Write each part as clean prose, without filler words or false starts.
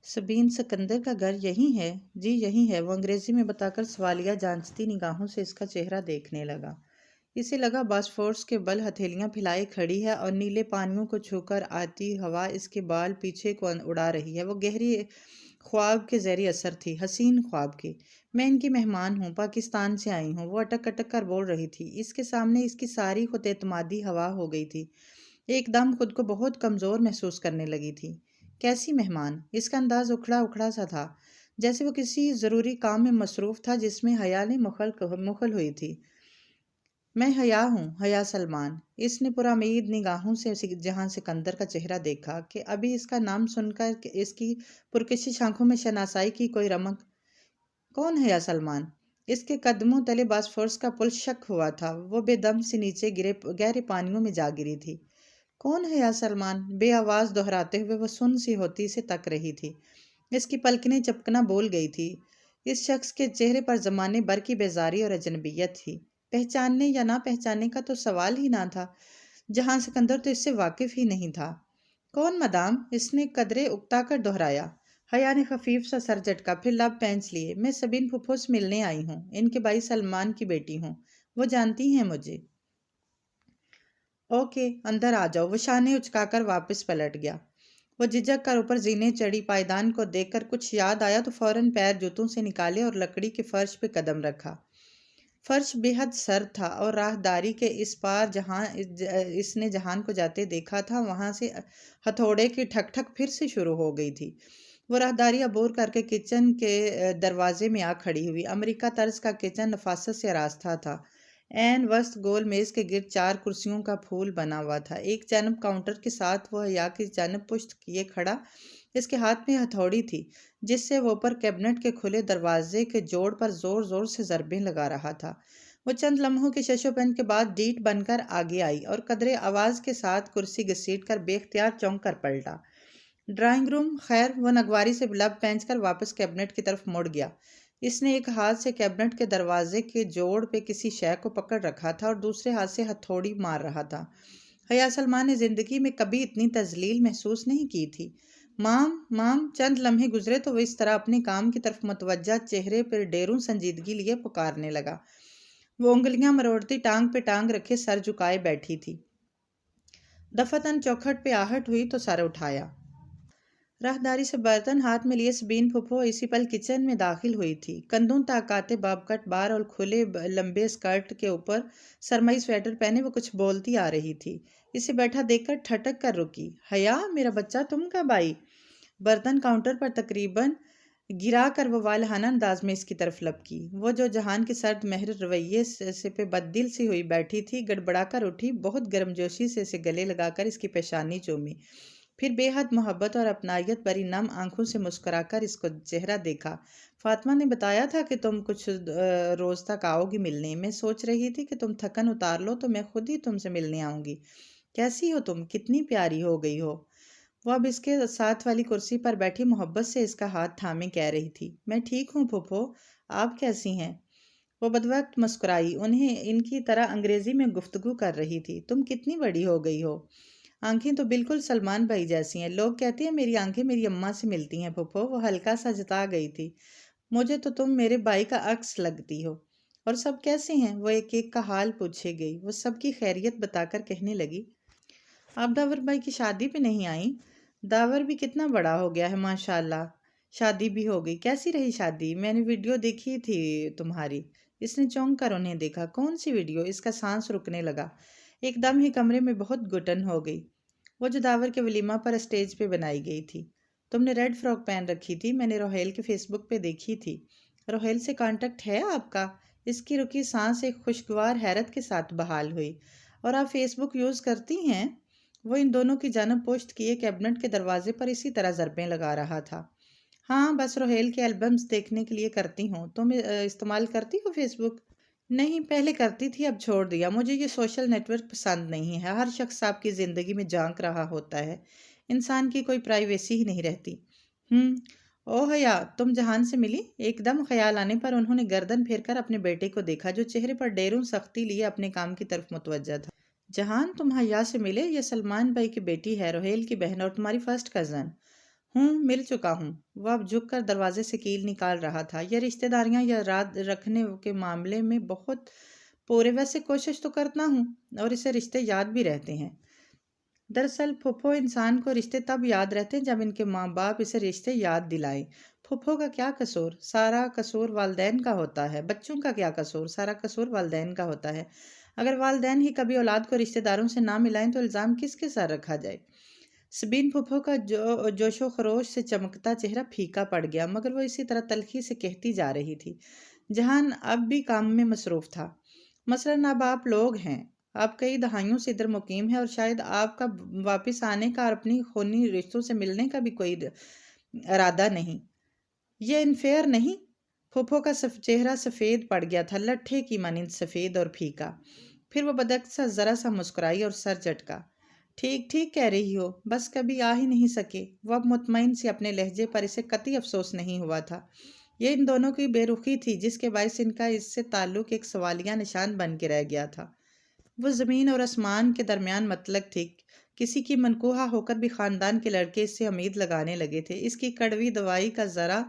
سبین سکندر کا گھر یہیں ہے؟ جی یہیں ہے، وہ انگریزی میں بتا کر سوالیہ جانچتی نگاہوں سے اس کا چہرہ دیکھنے لگا۔ اسے لگا باسفورس کے بل ہتھیلیاں پھیلائے کھڑی ہے اور نیلے پانیوں کو چھو کر آتی ہوا اس کے بال پیچھے کو اڑا رہی ہے۔ وہ گہری خواب کے زیر اثر تھی، حسین خواب کے۔ میں ان کی مہمان ہوں، پاکستان سے آئی ہوں، وہ اٹک اٹک کر بول رہی تھی۔ اس کے سامنے اس کی ساری خود اعتمادی ہوا ہو گئی تھی۔ ایک دم خود کو بہت کمزور محسوس کرنے لگی تھی۔ کیسی مہمان؟ اس کا انداز اکھڑا اکھڑا سا تھا، جیسے وہ کسی ضروری کام میں مصروف تھا جس میں حیا نے مخل ہوئی تھی۔ میں حیا ہوں، حیا سلمان۔ اس نے پرامید نگاہوں سے جہاں سکندر کا چہرہ دیکھا کہ ابھی اس کا نام سن کر اس کی پرکشش آنکھوں میں شناسائی کی کوئی رمق۔ کون حیا سلمان؟ اس کے قدموں تلے باسفورس کا پل شک ہوا تھا، وہ بے دم سے نیچے گہرے پانیوں میں جا گری تھی۔ کون ہے حیا سلمان؟ بے آواز دہراتے ہوئے وہ سن سی ہوتی سے تک رہی تھی۔ اس کی پلکیں چپکنا بول گئی تھی۔ اس شخص کے چہرے پر زمانے بھر کی بیزاری اور اجنبیت تھی۔ پہچاننے یا نہ پہچاننے کا تو سوال ہی نہ تھا، جہاں سکندر تو اس سے واقف ہی نہیں تھا۔ کون مدام؟ اس نے قدرے اکتا کر دہرایا۔ حیا نے خفیف سا سر جھٹکا، پھر لب پینچ لیے۔ میں سبین پھپھو سے ملنے آئی ہوں، ان کے بھائی سلمان کی بیٹی ہوں، وہ جانتی ہیں مجھے۔ اوکے، اندر آ جاؤ۔ وہ شانے اچکا کر واپس پلٹ گیا۔ وہ جھجک کر اوپر زینے چڑھی پائیدان کو دیکھ کر کچھ یاد آیا تو فوراً پیر جوتوں سے نکالے اور لکڑی کے فرش پہ قدم رکھا۔ فرش بے حد سرد تھا اور راہداری کے اس پار جہاں اس نے جہان کو جاتے دیکھا تھا، وہاں سے ہتھوڑے کی ٹھک ٹھک پھر سے شروع ہو گئی تھی۔ وہ راہداری عبور کر کے کچن کے دروازے میں آ کھڑی ہوئی۔ امریکہ طرز کا کچن نفاست سے آراستہ تھا۔ عین وسط گول میز کے گرد 4 کرسیوں کا پھول بنا ہوا تھا۔ ایک جانب کاؤنٹر کے ساتھ وہ حیا کی جانب پشت کیے کھڑا، اس کے ہاتھ میں ہتھوڑی تھی جس سے وہ اوپر کیبنٹ کے کھلے دروازے کے جوڑ پر زور زور سے ضربیں لگا رہا تھا۔ وہ چند لمحوں کے شش و پنج کے بعد ڈیٹ بن کر آگے آئی اور قدرے آواز کے ساتھ کرسی گھسیٹ کر بے اختیار چونک کر پلٹا۔ Drawing room? خیر، وہ نگواری سے لب پینچ کر واپس کیبنٹ کی طرف مڑ گیا۔ اس نے ایک ہاتھ سے کیبنٹ کے دروازے کے جوڑ پہ کسی شے کو پکڑ رکھا تھا اور دوسرے ہاتھ سے ہتھوڑی مار رہا تھا۔ حیا سلمان نے زندگی میں کبھی اتنی تذلیل محسوس نہیں کی تھی۔ مام۔ چند لمحے گزرے تو وہ اس طرح اپنے کام کی طرف متوجہ چہرے پر ڈیروں سنجیدگی لیے پکارنے لگا۔ وہ انگلیاں مروڑتی ٹانگ پہ ٹانگ رکھے سر جھکائے بیٹھی تھی۔ دفعتاً چوکھٹ پہ آہٹ ہوئی تو سر اٹھایا۔ راہداری سے برتن ہاتھ میں لیے سبین پھپھو اسی پل کچن میں داخل ہوئی تھی۔ کندھوں تک آتے باب کٹ بار اور کھلے لمبے اسکرٹ کے اوپر سرمئی سویٹر پہنے وہ کچھ بولتی آ رہی تھی۔ اسے بیٹھا دیکھ کر ٹھٹک کر رکی۔ حیا، میرا بچہ تم کب آئی؟ برتن کاؤنٹر پر تقریباً گرا کر وہ والہانہ انداز میں اس کی طرف لپکی۔ وہ جو جہان کے سرد مہر رویے سے پہ بددل سی ہوئی بیٹھی تھی، گڑبڑا کر اٹھی، بہت گرمجوشی سے اسے گلے لگا کر اس کی پیشانی چومی، پھر بے حد محبت اور اپنائیت بھری نم آنکھوں سے مسکرا کر اس کو چہرہ دیکھا۔ فاطمہ نے بتایا تھا کہ تم کچھ روز تک آؤ گی ملنے۔ میں سوچ رہی تھی کہ تم تھکن اتار لو تو میں خود ہی تم سے ملنے آؤں گی۔ کیسی ہو تم؟ کتنی پیاری ہو گئی ہو۔ وہ اب اس کے ساتھ والی کرسی پر بیٹھی محبت سے اس کا ہاتھ تھامے کہہ رہی تھی۔ میں ٹھیک ہوں پھپھو، آپ کیسی ہیں؟ وہ بدوقت مسکرائی، انہیں ان کی طرح انگریزی میں گفتگو کر رہی تھی۔ تم کتنی بڑی ہو گئی ہو۔ آنکھیں تو بالکل سلمان بھائی جیسی ہیں۔ لوگ کہتے ہیں میری آنکھیں میری اماں سے ملتی ہیں پھپھو۔ وہ ہلکا سا جتا گئی تھی۔ مجھے تو تم میرے بھائی کا عکس لگتی ہو۔ اور سب کیسے ہیں؟ وہ ایک ایک کا حال پوچھے گئی۔ وہ سب کی خیریت بتا کر کہنے لگی۔ آپ داور بھائی کی شادی پہ نہیں آئیں؟ داور بھی کتنا بڑا ہو گیا ہے ماشاءاللہ۔ شادی بھی ہو گئی؟ کیسی رہی شادی؟ میں نے ویڈیو دیکھی تھی تمہاری۔ اس نے چونک کر انہیں دیکھا۔ کون سی ویڈیو؟ اس کا سانس رکنے لگا۔ ایک دم ہی کمرے میں بہت گھٹن ہو گئی۔ وہ جو داور کے ولیمہ پر اسٹیج پہ بنائی گئی تھی۔ تم نے ریڈ فراک پہن رکھی تھی، میں نے روہیل کے فیس بک پہ دیکھی تھی۔ روہیل سے کانٹیکٹ ہے آپ کا؟ اس کی رکی سانس ایک خوشگوار حیرت کے ساتھ بحال ہوئی۔ اور آپ فیس بک یوز کرتی ہیں؟ وہ ان دونوں کی جانب پشت کیے کیبنٹ کے دروازے پر اسی طرح ضربیں لگا رہا تھا۔ ہاں، بس روہیل کے البمز دیکھنے کے لیے کرتی ہوں۔ تم استعمال کرتی ہو فیس بک؟ نہیں، پہلے کرتی تھی، اب چھوڑ دیا۔ مجھے یہ سوشل نیٹ ورک پسند نہیں ہے۔ ہر شخص آپ کی زندگی میں جھانک رہا ہوتا ہے، انسان کی کوئی پرائیویسی ہی نہیں رہتی۔ او حیا، تم جہان سے ملی؟ ایک دم خیال آنے پر انہوں نے گردن پھیر کر اپنے بیٹے کو دیکھا جو چہرے پر ڈیروں سختی لیے اپنے کام کی طرف متوجہ تھا۔ جہان، تم حیا سے ملے؟ یہ سلمان بھائی کی بیٹی ہے، روہیل کی بہن اور تمہاری فرسٹ کزن۔ مل چکا ہوں۔ وہ اب جھک کر دروازے سے کیل نکال رہا تھا۔ یہ رشتہ داریاں یا یاد رکھنے کے معاملے میں بہت پورے، ویسے کوشش تو کرتا ہوں اور اسے رشتے یاد بھی رہتے ہیں۔ دراصل پھپھو انسان کو رشتے تب یاد رہتے ہیں جب ان کے ماں باپ اسے رشتے یاد دلائیں۔ پھپھو کا کیا قصور؟ سارا قصور والدین کا ہوتا ہے۔ بچوں کا کیا قصور؟ سارا قصور والدین کا ہوتا ہے۔ اگر والدین ہی کبھی اولاد کو رشتے داروں سے نہ ملائیں تو الزام کس کے سر رکھا جائے؟ سبین پھپھو کا جوش و خروش سے چمکتا چہرہ پھیکا پڑ گیا، مگر وہ اسی طرح تلخی سے کہتی جا رہی تھی۔ جہان اب بھی کام میں مصروف تھا۔ مثلاً اب آپ لوگ ہیں، آپ کئی دہائیوں سے ادھر مقیم ہیں اور شاید آپ کا واپس آنے کا اور اپنی خونی رشتوں سے ملنے کا بھی کوئی ارادہ نہیں۔ یہ انفیئر نہیں؟ پھپھو کا چہرہ سفید پڑ گیا تھا، لٹھے کی مانند سفید اور پھیکا۔ پھر وہ بدک سا ذرا سا مسکرائی اور سر جھٹکا۔ ٹھیک ٹھیک کہہ رہی ہو، بس کبھی آ ہی نہیں سکے۔ وہ اب مطمئن سی اپنے لہجے پر اسے قطعی افسوس نہیں ہوا تھا۔ یہ ان دونوں کی بے رخی تھی جس کے باعث ان کا اس سے تعلق ایک سوالیہ نشان بن کے رہ گیا تھا۔ وہ زمین اور آسمان کے درمیان مطلق تھی۔ کسی کی منقوہہ ہو کر بھی خاندان کے لڑکے اس سے امید لگانے لگے تھے۔ اس کی کڑوی دوائی کا ذرا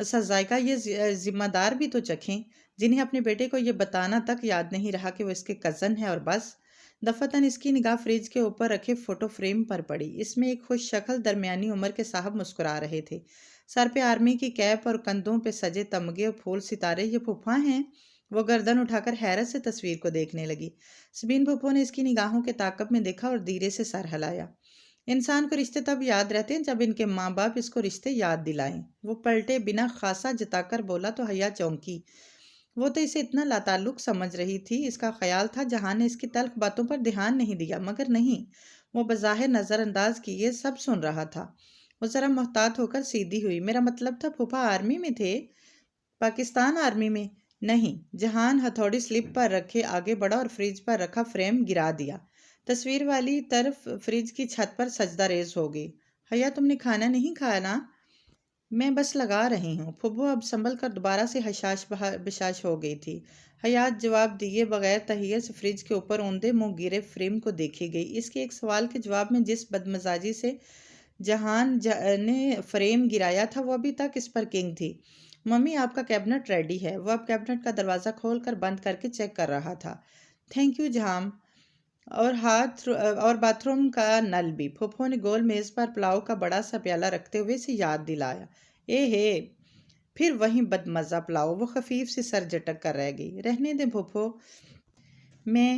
سا ذائقہ یہ ذمہ دار بھی تو چکھیں، جنہیں اپنے بیٹے کو یہ بتانا تک یاد نہیں رہا کہ وہ اس کے کزن ہے اور بس۔ دفعتاً اس کی نگاہ فریج کے اوپر رکھے فوٹو فریم پر پڑی۔ اس میں ایک خوش شکل درمیانی عمر کے صاحب مسکرا رہے تھے۔ سر پہ آرمی کی کیپ اور کندھوں پہ سجے تمغے اور پھول ستارے۔ یہ پھوپھا ہیں؟ وہ گردن اٹھا کر حیرت سے تصویر کو دیکھنے لگی۔ سبین پھوپھو نے اس کی نگاہوں کے تعاقب میں دیکھا اور دھیرے سے سر ہلایا۔ انسان کو رشتے تب یاد رہتے ہیں جب ان کے ماں باپ اس کو رشتے یاد دلائیں۔ وہ پلٹے بنا خاصا جتا کر بولا تو حیا چونکی۔ وہ تو اسے اتنا لاتعلق سمجھ رہی تھی، اس کا خیال تھا جہان نے اس کی تلخ باتوں پر دھیان نہیں دیا، مگر نہیں، وہ بظاہر نظر انداز کیے سب سن رہا تھا۔ وہ ذرا محتاط ہو کر سیدھی ہوئی۔ میرا مطلب تھا پھوپھا آرمی میں تھے؟ پاکستان آرمی میں؟ نہیں۔ جہان ہتھوڑی سلپ پر رکھے آگے بڑھا اور فریج پر رکھا فریم گرا دیا۔ تصویر والی طرف فریج کی چھت پر سجدہ ریز ہو گئی۔ حیا تم نے کھانا نہیں کھایا نا؟ میں بس لگا رہی ہوں۔ پھوپھو اب سنبھل کر دوبارہ سے حشاش بشاش ہو گئی تھی۔ حیات جواب دیے بغیر تہیہ سے فریج کے اوپر اوندے منہ گرے فریم کو دیکھی گئی۔ اس کے ایک سوال کے جواب میں جس بدمزاجی سے جہان نے فریم گرایا تھا وہ ابھی تک اس پر کنگ تھی۔ ممی آپ کا کیبنٹ ریڈی ہے۔ وہ اب کیبنٹ کا دروازہ کھول کر بند کر کے چیک کر رہا تھا۔ تھینک یو جہان، اور باتھ روم کا نل بھی۔ پھوپھو نے گول میز پر پلاؤ کا بڑا سا پیالہ رکھتے ہوئے اسے یاد دلایا۔ ہے پھر وہیں بدمزہ پلاؤ۔ وہ خفیف سے سر جھٹک کر رہ گئی۔ رہنے دیں پھوپھو، میں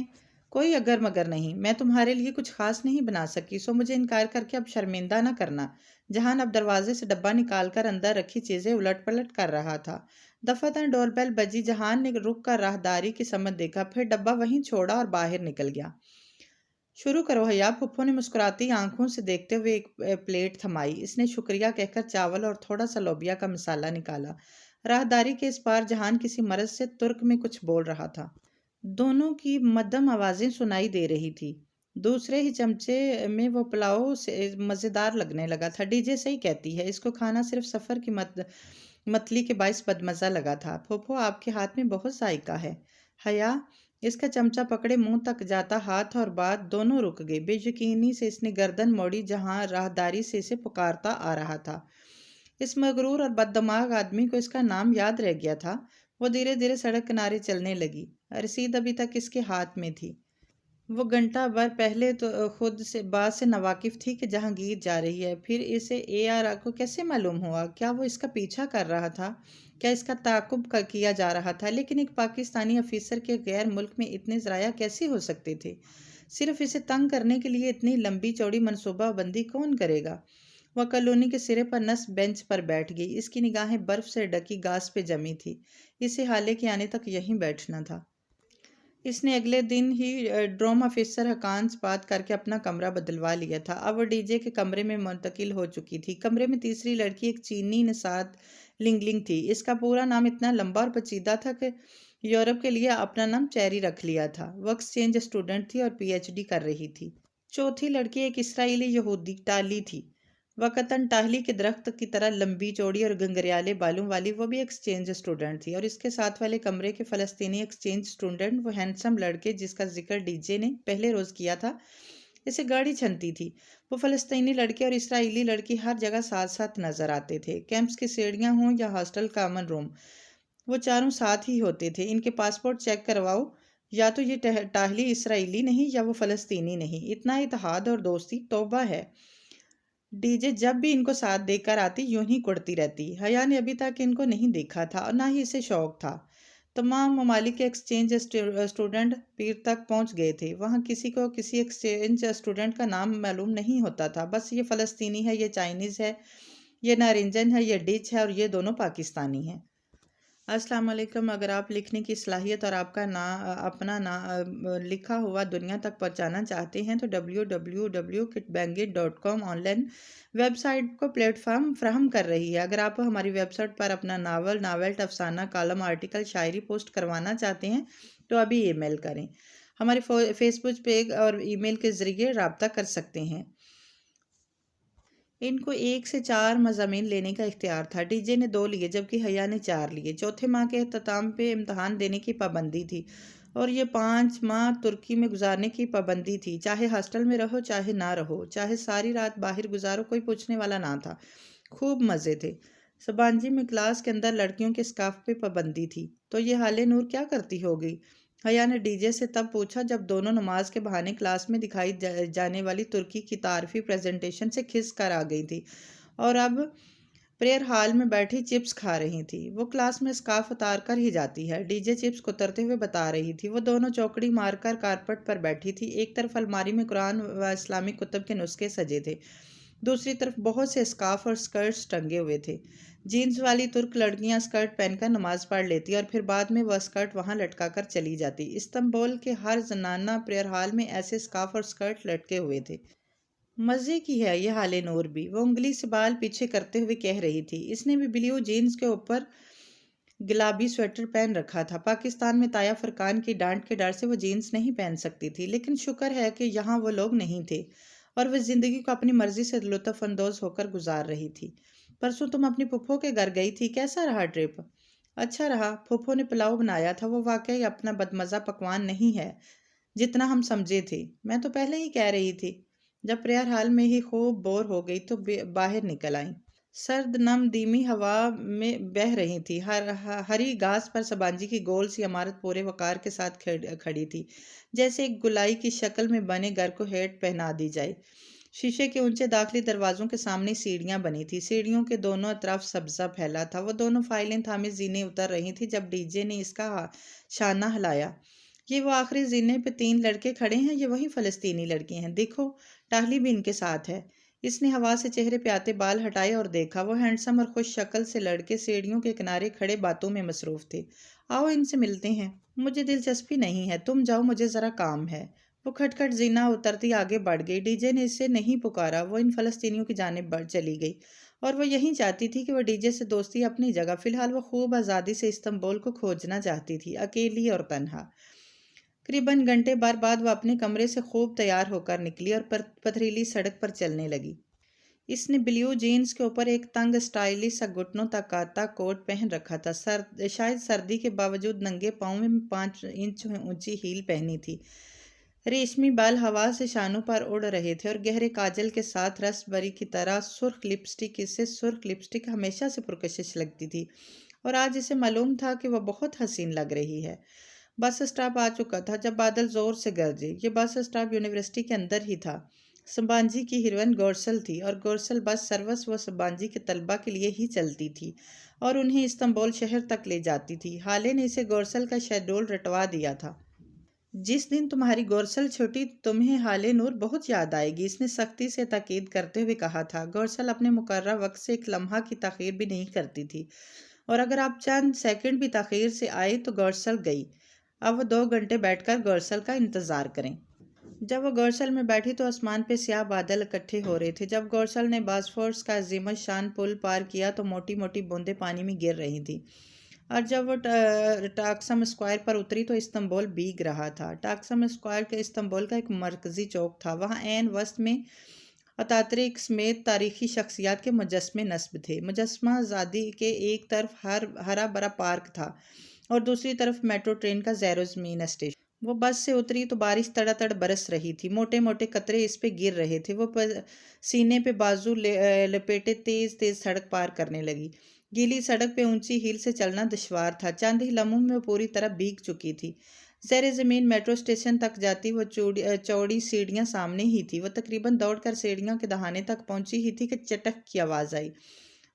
کوئی اگر مگر نہیں، میں تمہارے لیے کچھ خاص نہیں بنا سکی، سو مجھے انکار کر کے اب شرمندہ نہ کرنا۔ جہان اب دروازے سے ڈبہ نکال کر اندر رکھی چیزیں الٹ پلٹ کر رہا تھا۔ دفعتاً ڈور بیل بجی۔ جہان نے رک کر راہداری کی سمت دیکھا، پھر ڈبہ وہیں چھوڑا اور باہر نکل گیا۔ شروع کرو حیا، پھوپھو نے مسکراتی آنکھوں سے دیکھتے ہوئے ایک پلیٹ تھمائی۔ اس نے شکریہ کہہ کر چاول اور تھوڑا سا لوبیا کا مسالہ نکالا۔ راہداری کے اس پار جہان کسی مرض سے ترک میں کچھ بول رہا تھا۔ دونوں کی مدھم آوازیں سنائی دے رہی تھی۔ دوسرے ہی چمچے میں وہ پلاؤ سے مزیدار لگنے لگا تھا۔ ڈی جے صحیح کہتی ہے، اس کو کھانا صرف سفر کی متلی کے باعث بدمزہ لگا تھا۔ پھوپھو آپ کے ہاتھ میں بہت ذائقہ ہے۔ حیا اس کا چمچہ پکڑے منہ تک جاتا ہاتھ اور بات دونوں رک گئے۔ بے یقینی سے اس نے گردن موڑی جہاں راہداری سے اسے پکارتا آ رہا تھا۔ اس مغرور اور بددماغ آدمی کو اس کا نام یاد رہ گیا تھا۔ وہ دھیرے دھیرے سڑک کنارے چلنے لگی۔ رسید ابھی تک اس کے ہاتھ میں تھی۔ وہ گھنٹہ بھر پہلے تو خود سے بات سے ناواقف تھی کہ جہانگیر جا رہی ہے، پھر اسے AR کو کیسے معلوم ہوا؟ کیا وہ اس کا پیچھا کر رہا تھا؟ کیا اس کا تعاقب کیا جا رہا تھا؟ لیکن ایک پاکستانی افیسر کے غیر ملک میں اتنے ذرائع کیسے ہو سکتے تھے؟ صرف اسے تنگ کرنے کے لیے اتنی لمبی چوڑی منصوبہ بندی کون کرے گا؟ وہ کالونی کے سرے پر نصب بینچ پر بیٹھ گئی۔ اس کی نگاہیں برف سے ڈھکی گھاس پہ جمی تھی۔ اسے حالے کے آنے تک یہیں بیٹھنا تھا۔ اس نے اگلے دن ہی ڈروم آفیسر حقان سے بات کر کے اپنا کمرہ بدلوا لیا تھا۔ اب وہ ڈی جے کے کمرے میں منتقل ہو چکی تھی۔ کمرے میں تیسری لڑکی ایک چینی نژاد لنگلنگ تھی۔ اس کا پورا نام اتنا لمبا اور پیچیدہ تھا کہ یورپ کے لیے اپنا نام چیری رکھ لیا تھا۔ وہ ایکسچینج اسٹوڈنٹ تھی اور PhD کر رہی تھی۔ چوتھی لڑکی ایک اسرائیلی یہودی ٹالی تھی، وقتاً ٹاہلی کے درخت کی طرح لمبی چوڑی اور گنگریالے بالوں والی۔ وہ بھی ایکسچینج اسٹوڈنٹ تھی۔ اور اس کے ساتھ والے کمرے کے فلسطینی ایکسچینج اسٹوڈنٹ، وہ ہینڈسم لڑکے جس کا ذکر ڈی جے نے پہلے روز کیا تھا، اسے گاڑی چھنتی تھی۔ وہ فلسطینی لڑکے اور اسرائیلی لڑکی ہر جگہ ساتھ ساتھ نظر آتے تھے، کیمپس کی سیڑھیاں ہوں یا ہاسٹل کامن روم، وہ چاروں ساتھ ہی ہوتے تھے۔ ان کے پاسپورٹ چیک کرواؤ، یا تو یہ ٹاہلی اسرائیلی نہیں یا وہ فلسطینی نہیں۔ اتنا اتحاد اور دوستی، توبہ ہے۔ ڈی جے جب بھی ان کو ساتھ دیکھ کر آتی یوں ہی کڑتی رہتی۔ حیا نے ابھی تک ان کو نہیں دیکھا تھا اور نہ ہی اسے شوق تھا۔ تمام ممالک کے ایکسچینج اسٹوڈنٹ پیر تک پہنچ گئے تھے۔ وہاں کسی کو کسی ایکسچینج اسٹوڈنٹ کا نام معلوم نہیں ہوتا تھا، بس یہ فلسطینی ہے، یہ چائنیز ہے، یہ نارنجن ہے، یہ ڈچ ہے اور یہ دونوں پاکستانی ہیں۔ السلام علیکم۔ اگر آپ لکھنے کی صلاحیت اور آپ کا اپنا لکھا ہوا دنیا تک پہنچانا چاہتے ہیں تو www.kitbangit.com online website کو پلیٹ فارم فراہم کر رہی ہے۔ اگر آپ ہماری ویب سائٹ پر اپنا ناول، افسانہ، کالم، آرٹیکل، شاعری پوسٹ کروانا چاہتے ہیں تو ابھی ای میل کریں۔ ہماری فیس بک پیج اور ای میل کے ذریعے رابطہ کر سکتے ہیں۔ ان کو 1 سے 4 مضامین لینے کا اختیار تھا۔ ڈی جے نے 2 لیے جبکہ حیا نے 4 لیے۔ چوتھے ماہ کے اختتام پہ امتحان دینے کی پابندی تھی اور یہ 5 ماہ ترکی میں گزارنے کی پابندی تھی، چاہے ہاسٹل میں رہو چاہے نہ رہو، چاہے ساری رات باہر گزارو، کوئی پوچھنے والا نہ تھا۔ خوب مزے تھے۔ سبانجی میں کلاس کے اندر لڑکیوں کے اسکارف پہ پابندی تھی۔ تو یہ حالے نور کیا کرتی ہوگی؟ حیا نے ڈی جے سے تب پوچھا جب دونوں نماز کے بہانے کلاس میں دکھائی جانے والی ترکی کی تعارفی پریزنٹیشن سے کھس کر آ گئی تھی اور اب پریئر ہال میں بیٹھی چپس کھا رہی تھی۔ وہ کلاس میں اسکارف اتار کر ہی جاتی ہے، ڈی جے چپس کترتے ہوئے بتا رہی تھی۔ وہ دونوں چوکڑی مار کر کارپٹ پر بیٹھی تھی۔ ایک طرف الماری میں قرآن و اسلامی کتب کے نسخے سجے تھے، دوسری طرف بہت سے اسکارف اور اسکرٹس ٹنگے ہوئے تھے۔ جینز والی ترک لڑکیاں اسکرٹ پہن کر نماز پڑھ لیتی اور پھر بعد میں وہ اسکرٹ وہاں لٹکا کر چلی جاتی۔ استنبول کے ہر زنانہ پریئر ہال میں ایسے اسکارف اور اسکرٹ لٹکے ہوئے تھے۔ مزے کی ہے یہ حالے نور بھی، وہ انگلی سے بال پیچھے کرتے ہوئے کہہ رہی تھی۔ اس نے بھی بلیو جینز کے اوپر گلابی سویٹر پہن رکھا تھا۔ پاکستان میں تایا فرقان کی ڈانٹ کے ڈر سے وہ جینز نہیں پہن سکتی تھی، لیکن شکر ہے کہ یہاں وہ لوگ نہیں تھے اور وہ زندگی کو اپنی مرضی سے لطف اندوز ہو کر گزار رہی تھی۔ پرسوں تم اپنی پھپھو کے گھر گئی تھی، کیسا رہا ٹرپ؟ اچھا رہا۔ پھپھو نے پلاؤ بنایا تھا، وہ واقعی اپنا بدمزہ پکوان نہیں ہے جتنا ہم سمجھے تھے۔ میں تو پہلے ہی کہہ رہی تھی۔ جب پریئر ہال میں ہی خوب بور ہو گئی تو باہر نکل آئیں۔ سرد نم دھیمی ہوا میں بہہ رہی تھی۔ ہری گھاس پر سبانجی کی گول سی عمارت پورے وقار کے ساتھ کھڑی تھی، جیسے ایک گلائی کی شکل میں بنے گھر کو ہیٹ پہنا دی جائے۔ شیشے کے اونچے داخلی دروازوں کے سامنے سیڑھیاں بنی تھی، سیڑھیوں کے دونوں اطراف سبزہ پھیلا تھا۔ وہ دونوں فائلیں تھامے زینے اتر رہی تھی جب ڈی جے نے اس کا شانہ ہلایا۔ یہ وہ آخری زینے پہ 3 لڑکے کھڑے ہیں، یہ وہی فلسطینی لڑکے ہیں، دیکھو ٹاہلی بھی ان کے ساتھ ہے۔ اس نے ہوا سے چہرے پہ آتے بال ہٹائے اور دیکھا، وہ ہینڈسم اور خوش شکل سے لڑکے سیڑھیوں کے کنارے کھڑے باتوں میں مصروف تھے۔ آؤ ان سے ملتے ہیں۔ مجھے دلچسپی نہیں ہے، تم جاؤ، مجھے ذرا کام ہے۔ وہ کھٹ کھٹ زینہ اترتی آگے بڑھ گئی۔ ڈی جے نے اسے نہیں پکارا، وہ ان فلسطینیوں کی جانب بڑھ چلی گئی اور وہ یہی چاہتی تھی کہ وہ ڈی جے سے دوستی اپنی جگہ۔ فی الحال وہ خوب آزادی سے استنبول کو کھوجنا چاہتی تھی، اکیلی اور تنہا۔ قریباً گھنٹے بھر بعد وہ اپنے کمرے سے خوب تیار ہو کر نکلی اور پتھریلی سڑک پر چلنے لگی۔ اس نے بلیو جینز کے اوپر ایک تنگ اسٹائلش سا گھٹنوں تک آتا کوٹ پہن رکھا تھا، شاید سردی کے باوجود ننگے پاؤں میں 5 انچ اونچی ہیل پہنی تھی۔ ریشمی بال ہوا سے شانوں پر اڑ رہے تھے اور گہرے کاجل کے ساتھ رس بری کی طرح سرخ لپسٹک، اس سے سرخ لپسٹک ہمیشہ سے پرکشش لگتی تھی اور آج اسے معلوم تھا کہ وہ بہت حسین لگ رہی ہے۔ بس اسٹاپ آ چکا تھا جب بادل زور سے گرجے۔ یہ بس اسٹاپ یونیورسٹی کے اندر ہی تھا۔ سبانجی کی ہیروئن گورسل تھی اور گورسل بس سروس وہ سبانجی کے طلبہ کے لیے ہی چلتی تھی اور انہیں استنبول شہر تک لے جاتی تھی۔ حالے نے اسے گورسل کا شیڈول رٹوا دیا تھا۔ جس دن تمہاری گورسل چھٹی تمہیں حالے نور بہت یاد آئے گی، اس نے سختی سے تاکید کرتے ہوئے کہا تھا۔ گورسل اپنے مقررہ وقت سے ایک لمحہ کی تاخیر بھی نہیں کرتی تھی اور اگر آپ چند سیکنڈ بھی تاخیر سے آئے تو گورسل گئی۔ اب وہ 2 گھنٹے بیٹھ کر گورسل کا انتظار کریں۔ جب وہ گورسل میں بیٹھی تو آسمان پہ سیاہ بادل اکٹھے ہو رہے تھے۔ جب گورسل نے باسفورس کا عظیم الشان پل پار کیا تو موٹی موٹی بوندیں پانی میں گر رہی تھیں اور جب وہ ٹاکسم اسکوائر پر اتری تو استنبول بھیگ رہا تھا۔ ٹاکسم اسکوائر کے استنبول کا ایک مرکزی چوک تھا، وہاں عین وسط میں اتاتورک سمیت تاریخی شخصیات کے مجسمے نصب تھے۔ مجسمہ زادی کے ایک طرف ہرا بھرا پارک تھا اور دوسری طرف میٹرو ٹرین کا زیر زمین اسٹیشن۔ وہ بس سے اتری تو بارش تڑا تڑ برس رہی تھی، موٹے موٹے قطرے اس پہ گر رہے تھے۔ وہ سینے پہ بازو لپیٹے تیز تیز سڑک پار کرنے لگی۔ گیلی سڑک پہ اونچی ہیل سے چلنا دشوار تھا، چند ہی لمحوں میں وہ پوری طرح بھیگ چکی تھی۔ زیر زمین میٹرو اسٹیشن تک جاتی وہ چوڑی سیڑھیاں سامنے ہی تھی۔ وہ تقریباً دوڑ کر سیڑھیوں کے دہانے تک پہنچی ہی تھی کہ چٹک کی آواز آئی۔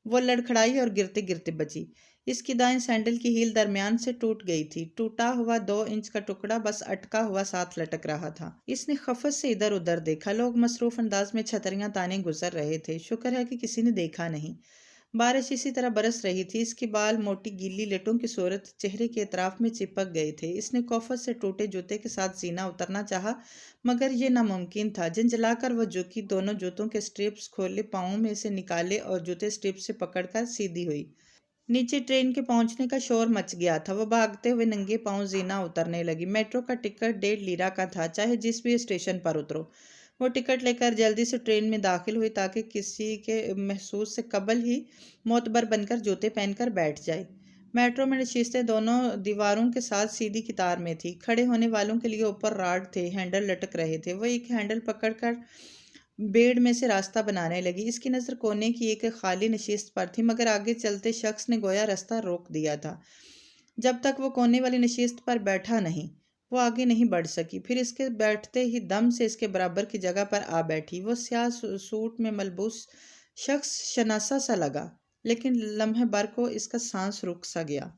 وہ لڑکھڑائی اور گرتے گرتے بچی۔ اس کی دائیں سینڈل کی ہیل درمیان سے ٹوٹ گئی تھی، ٹوٹا ہوا 2 انچ کا ٹکڑا بس اٹکا ہوا ساتھ لٹک رہا تھا۔ اس نے خفت سے ادھر ادھر دیکھا، لوگ مصروف انداز میں چھتریاں تانے گزر رہے تھے، شکر ہے کہ کسی نے دیکھا نہیں۔ بارش اسی طرح برس رہی تھی، اس کے بال موٹی گیلی لٹوں کی صورت چہرے کے اطراف میں چپک گئے تھے۔ اس نے کوفت سے ٹوٹے جوتے کے ساتھ زینہ اترنا چاہا مگر یہ ناممکن تھا۔ جھنجھلا کر وہ جھکی، دونوں جوتوں کے سٹرپس کھولے، پاؤں میں سے نکالے اور جوتے سٹرپس سے پکڑ کر سیدھی ہوئی۔ نیچے ٹرین کے پہنچنے کا شور مچ گیا تھا۔ وہ بھاگتے ہوئے ننگے پاؤں زینہ اترنے لگی۔ میٹرو کا ٹکٹ 1.5 لیرہ کا تھا، چاہے جس بھی اسٹیشن پر اترو۔ وہ ٹکٹ لے کر جلدی سے ٹرین میں داخل ہوئی تاکہ کسی کے محسوس سے قبل ہی معتبر بن کر جوتے پہن کر بیٹھ جائے۔ میٹرو میں نشستیں دونوں دیواروں کے ساتھ سیدھی قطار میں تھی۔ کھڑے ہونے والوں کے لیے اوپر راڈ تھے، ہینڈل لٹک رہے تھے۔ وہ ایک ہینڈل پکڑ کر بیڑ میں سے راستہ بنانے لگی۔ اس کی نظر کونے کی ایک خالی نشست پر تھی مگر آگے چلتے شخص نے گویا راستہ روک دیا تھا۔ جب تک وہ کونے والی نشست پر بیٹھا نہیں، وہ آگے نہیں بڑھ سکی۔ پھر اس کے بیٹھتے ہی دم سے اس کے برابر کی جگہ پر آ بیٹھی۔ وہ سیاہ سوٹ میں ملبوس شخص شناسا سا لگا، لیکن لمحے بھر کو اس کا سانس رک سا گیا۔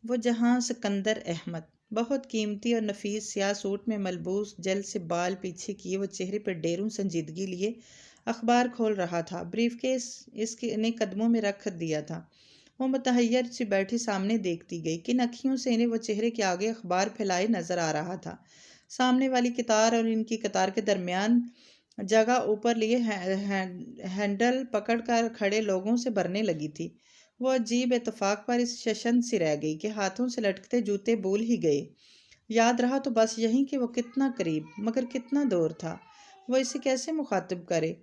وہ جہاں سکندر احمد، بہت قیمتی اور نفیس سیاہ سوٹ میں ملبوس، جلد سے بال پیچھے کیے، وہ چہرے پر ڈیروں سنجیدگی لیے اخبار کھول رہا تھا۔ بریف کیس اس نے قدموں میں رکھ دیا تھا۔ وہ متحیر سی بیٹھی سامنے دیکھتی گئی، کن اکھیوں سے انہیں وہ چہرے کے آگے اخبار پھیلائے نظر آ رہا تھا۔ سامنے والی قطار اور ان کی قطار کے درمیان جگہ اوپر لیے ہینڈل پکڑ کر کھڑے لوگوں سے بھرنے لگی تھی۔ وہ عجیب اتفاق پر اس ششن سی رہ گئی کہ ہاتھوں سے لٹکتے جوتے بھول ہی گئے۔ یاد رہا تو بس یہی کہ وہ کتنا قریب مگر کتنا دور تھا۔ وہ اسے کیسے مخاطب کرے،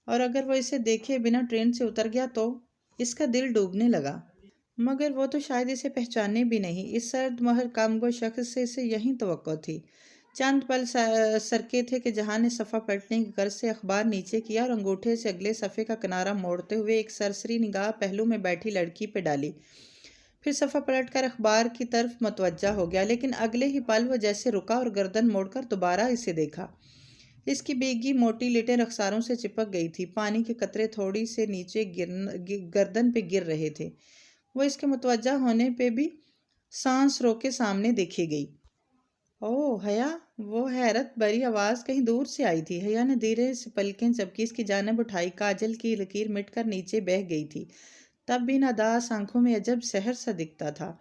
اور اگر وہ اسے دیکھے بنا ٹرین سے اتر گیا تو؟ اس کا دل ڈوبنے لگا۔ مگر وہ تو شاید اسے پہچانے بھی نہیں۔ اس سرد مہر کامگو شخص سے اسے یہی توقع تھی۔ چند پل سرکے تھے کہ جہاں نے صفحہ پلٹنے کی غرض سے اخبار نیچے کیا اور انگوٹھے سے اگلے صفحے کا کنارہ موڑتے ہوئے ایک سرسری نگاہ پہلو میں بیٹھی لڑکی پہ ڈالی۔ پھر صفحہ پلٹ کر اخبار کی طرف متوجہ ہو گیا، لیکن اگلے ہی پل وہ جیسے رکا اور گردن موڑ کر دوبارہ اسے دیکھا۔ اس کی بھیگی موٹی لٹیں رخساروں سے چپک گئی تھی، پانی کے قطرے تھوڑی سے نیچے گردن پہ گر رہے تھے۔ وہ اس کے متوجہ ہونے پہ بھی سانس روکے سامنے دیکھی گئی۔ اوہ حیا! وہ حیرت بھری آواز کہیں دور سے آئی تھی۔ حیا نے دھیرے سے پلکیں جھپکی اس کی جانب اٹھائی۔ کاجل کی لکیر مٹ کر نیچے بہہ گئی تھی، تب بھی ناداس آنکھوں میں عجب سحر سا دکھتا تھا۔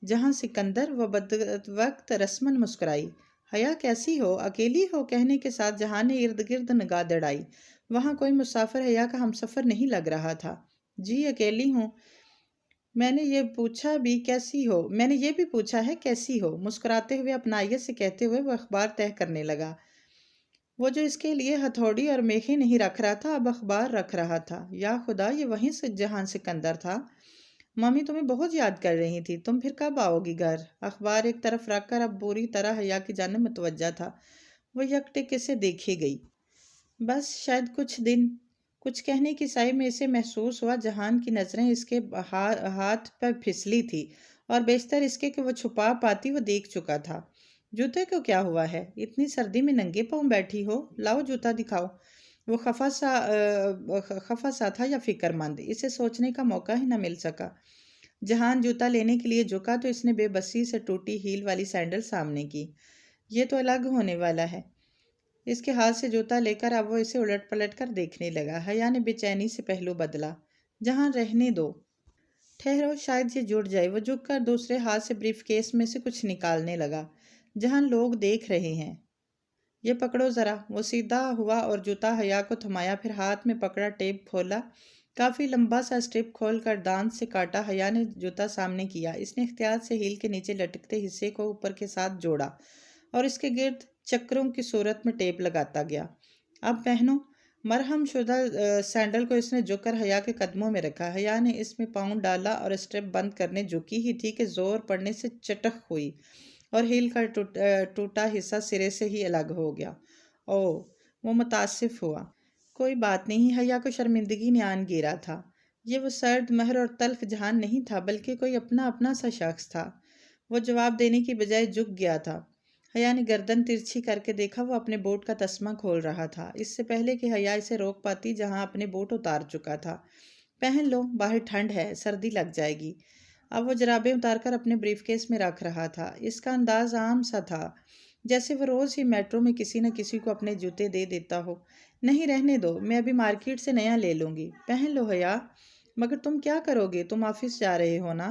جہاں سکندر، وہ بدوقت رسماً مسکرائی۔ حیا کیسی ہو؟ اکیلی ہو؟ کہنے کے ساتھ جہاں نے ارد گرد نگاہ دڑائی۔ وہاں کوئی مسافر حیا کا ہمسفر نہیں لگ رہا تھا۔ جی اکیلی ہوں۔ میں نے یہ بھی پوچھا ہے کیسی ہو؟ مسکراتے ہوئے اپنائیت سے کہتے ہوئے وہ اخبار تہہ کرنے لگا۔ وہ جو اس کے لیے ہتھوڑی اور میخیں نہیں رکھ رہا تھا، اب اخبار رکھ رہا تھا۔ یا خدا، یہ وہیں سے جہاں سکندر تھا۔ ممی تمہیں بہت یاد کر رہی تھی، تم پھر کب آؤ گی گھر؟ اخبار ایک طرف رکھ کر اب بری طرح حیا کی جانب متوجہ تھا۔ وہ یکٹک اسے دیکھے گئی۔ بس شاید کچھ دن۔ کچھ کہنے کی سعی میں اسے محسوس ہوا جہان کی نظریں اس کے ہاتھ پر پھسلی تھی، اور بیشتر اس کے کہ وہ چھپا پاتی وہ دیکھ چکا تھا۔ جوتے کو کیا ہوا ہے؟ اتنی سردی میں ننگے پاؤں بیٹھی ہو؟ لاؤ جوتا دکھاؤ۔ وہ خفا سا تھا یا فکر مند، اسے سوچنے کا موقع ہی نہ مل سکا۔ جہان جوتا لینے کے لیے جھکا تو اس نے بے بسی سے ٹوٹی ہیل والی سینڈل سامنے کی۔ یہ تو الگ ہونے والا ہے۔ اس کے ہاتھ سے جوتا لے کر اب وہ اسے الٹ پلٹ کر دیکھنے لگا۔ حیا نے بے چینی سے پہلو بدلا۔ جہاں رہنے دو، ٹھہرو، شاید یہ جڑ جائے۔ وہ جھک کر دوسرے ہاتھ سے بریف کیس میں سے کچھ نکالنے لگا۔ جہاں لوگ دیکھ رہے ہیں۔ یہ پکڑو ذرا۔ وہ سیدھا ہوا اور جوتا حیا کو تھمایا، پھر ہاتھ میں پکڑا ٹیپ کھولا۔ کافی لمبا سا اسٹرپ کھول کر دانت سے کاٹا۔ حیا نے جوتا سامنے کیا۔ اس نے احتیاط سے ہیل کے نیچے لٹکتے حصے کو اوپر کے ساتھ جوڑا اور اس کے گرد چکروں کی صورت میں ٹیپ لگاتا گیا۔ اب پہنو۔ مرہم شدہ سینڈل کو اس نے جھک کر حیا کے قدموں میں رکھا۔ حیا نے اس میں پاؤں ڈالا اور اسٹرپ بند کرنے جھکی ہی تھی کہ زور پڑنے سے چٹخ ہوئی اور ہیل کا ٹوٹا حصہ سرے سے ہی الگ ہو گیا۔ اوہ، وہ متاسف ہوا۔ کوئی بات نہیں، حیا کو شرمندگی نے آن گھیرا تھا۔ یہ وہ سرد مہر اور تلخ جہان نہیں تھا، بلکہ کوئی اپنا اپنا سا شخص تھا۔ وہ جواب دینے کی بجائے جھک گیا تھا۔ حیا نے گردن ترچھی کر کے دیکھا، وہ اپنے بوٹ کا تسمہ کھول رہا تھا، اس سے پہلے کہ حیا اسے روک پاتی، جہاں اپنے بوٹ اتار چکا تھا۔ پہن لو، باہر ٹھنڈ ہے، سردی لگ جائے گی۔ اب وہ جرابیں اتار کر اپنے بریف کیس میں رکھ رہا تھا۔ اس کا انداز عام سا تھا، جیسے وہ روز ہی میٹرو میں کسی نہ کسی کو اپنے جوتے دے دیتا ہو۔ نہیں، رہنے دو، میں ابھی مارکیٹ سے نیا لے لوں گی۔ پہن لو حیا۔ مگر تم کیا کرو گے؟ تم آفس جا رہے ہو نا؟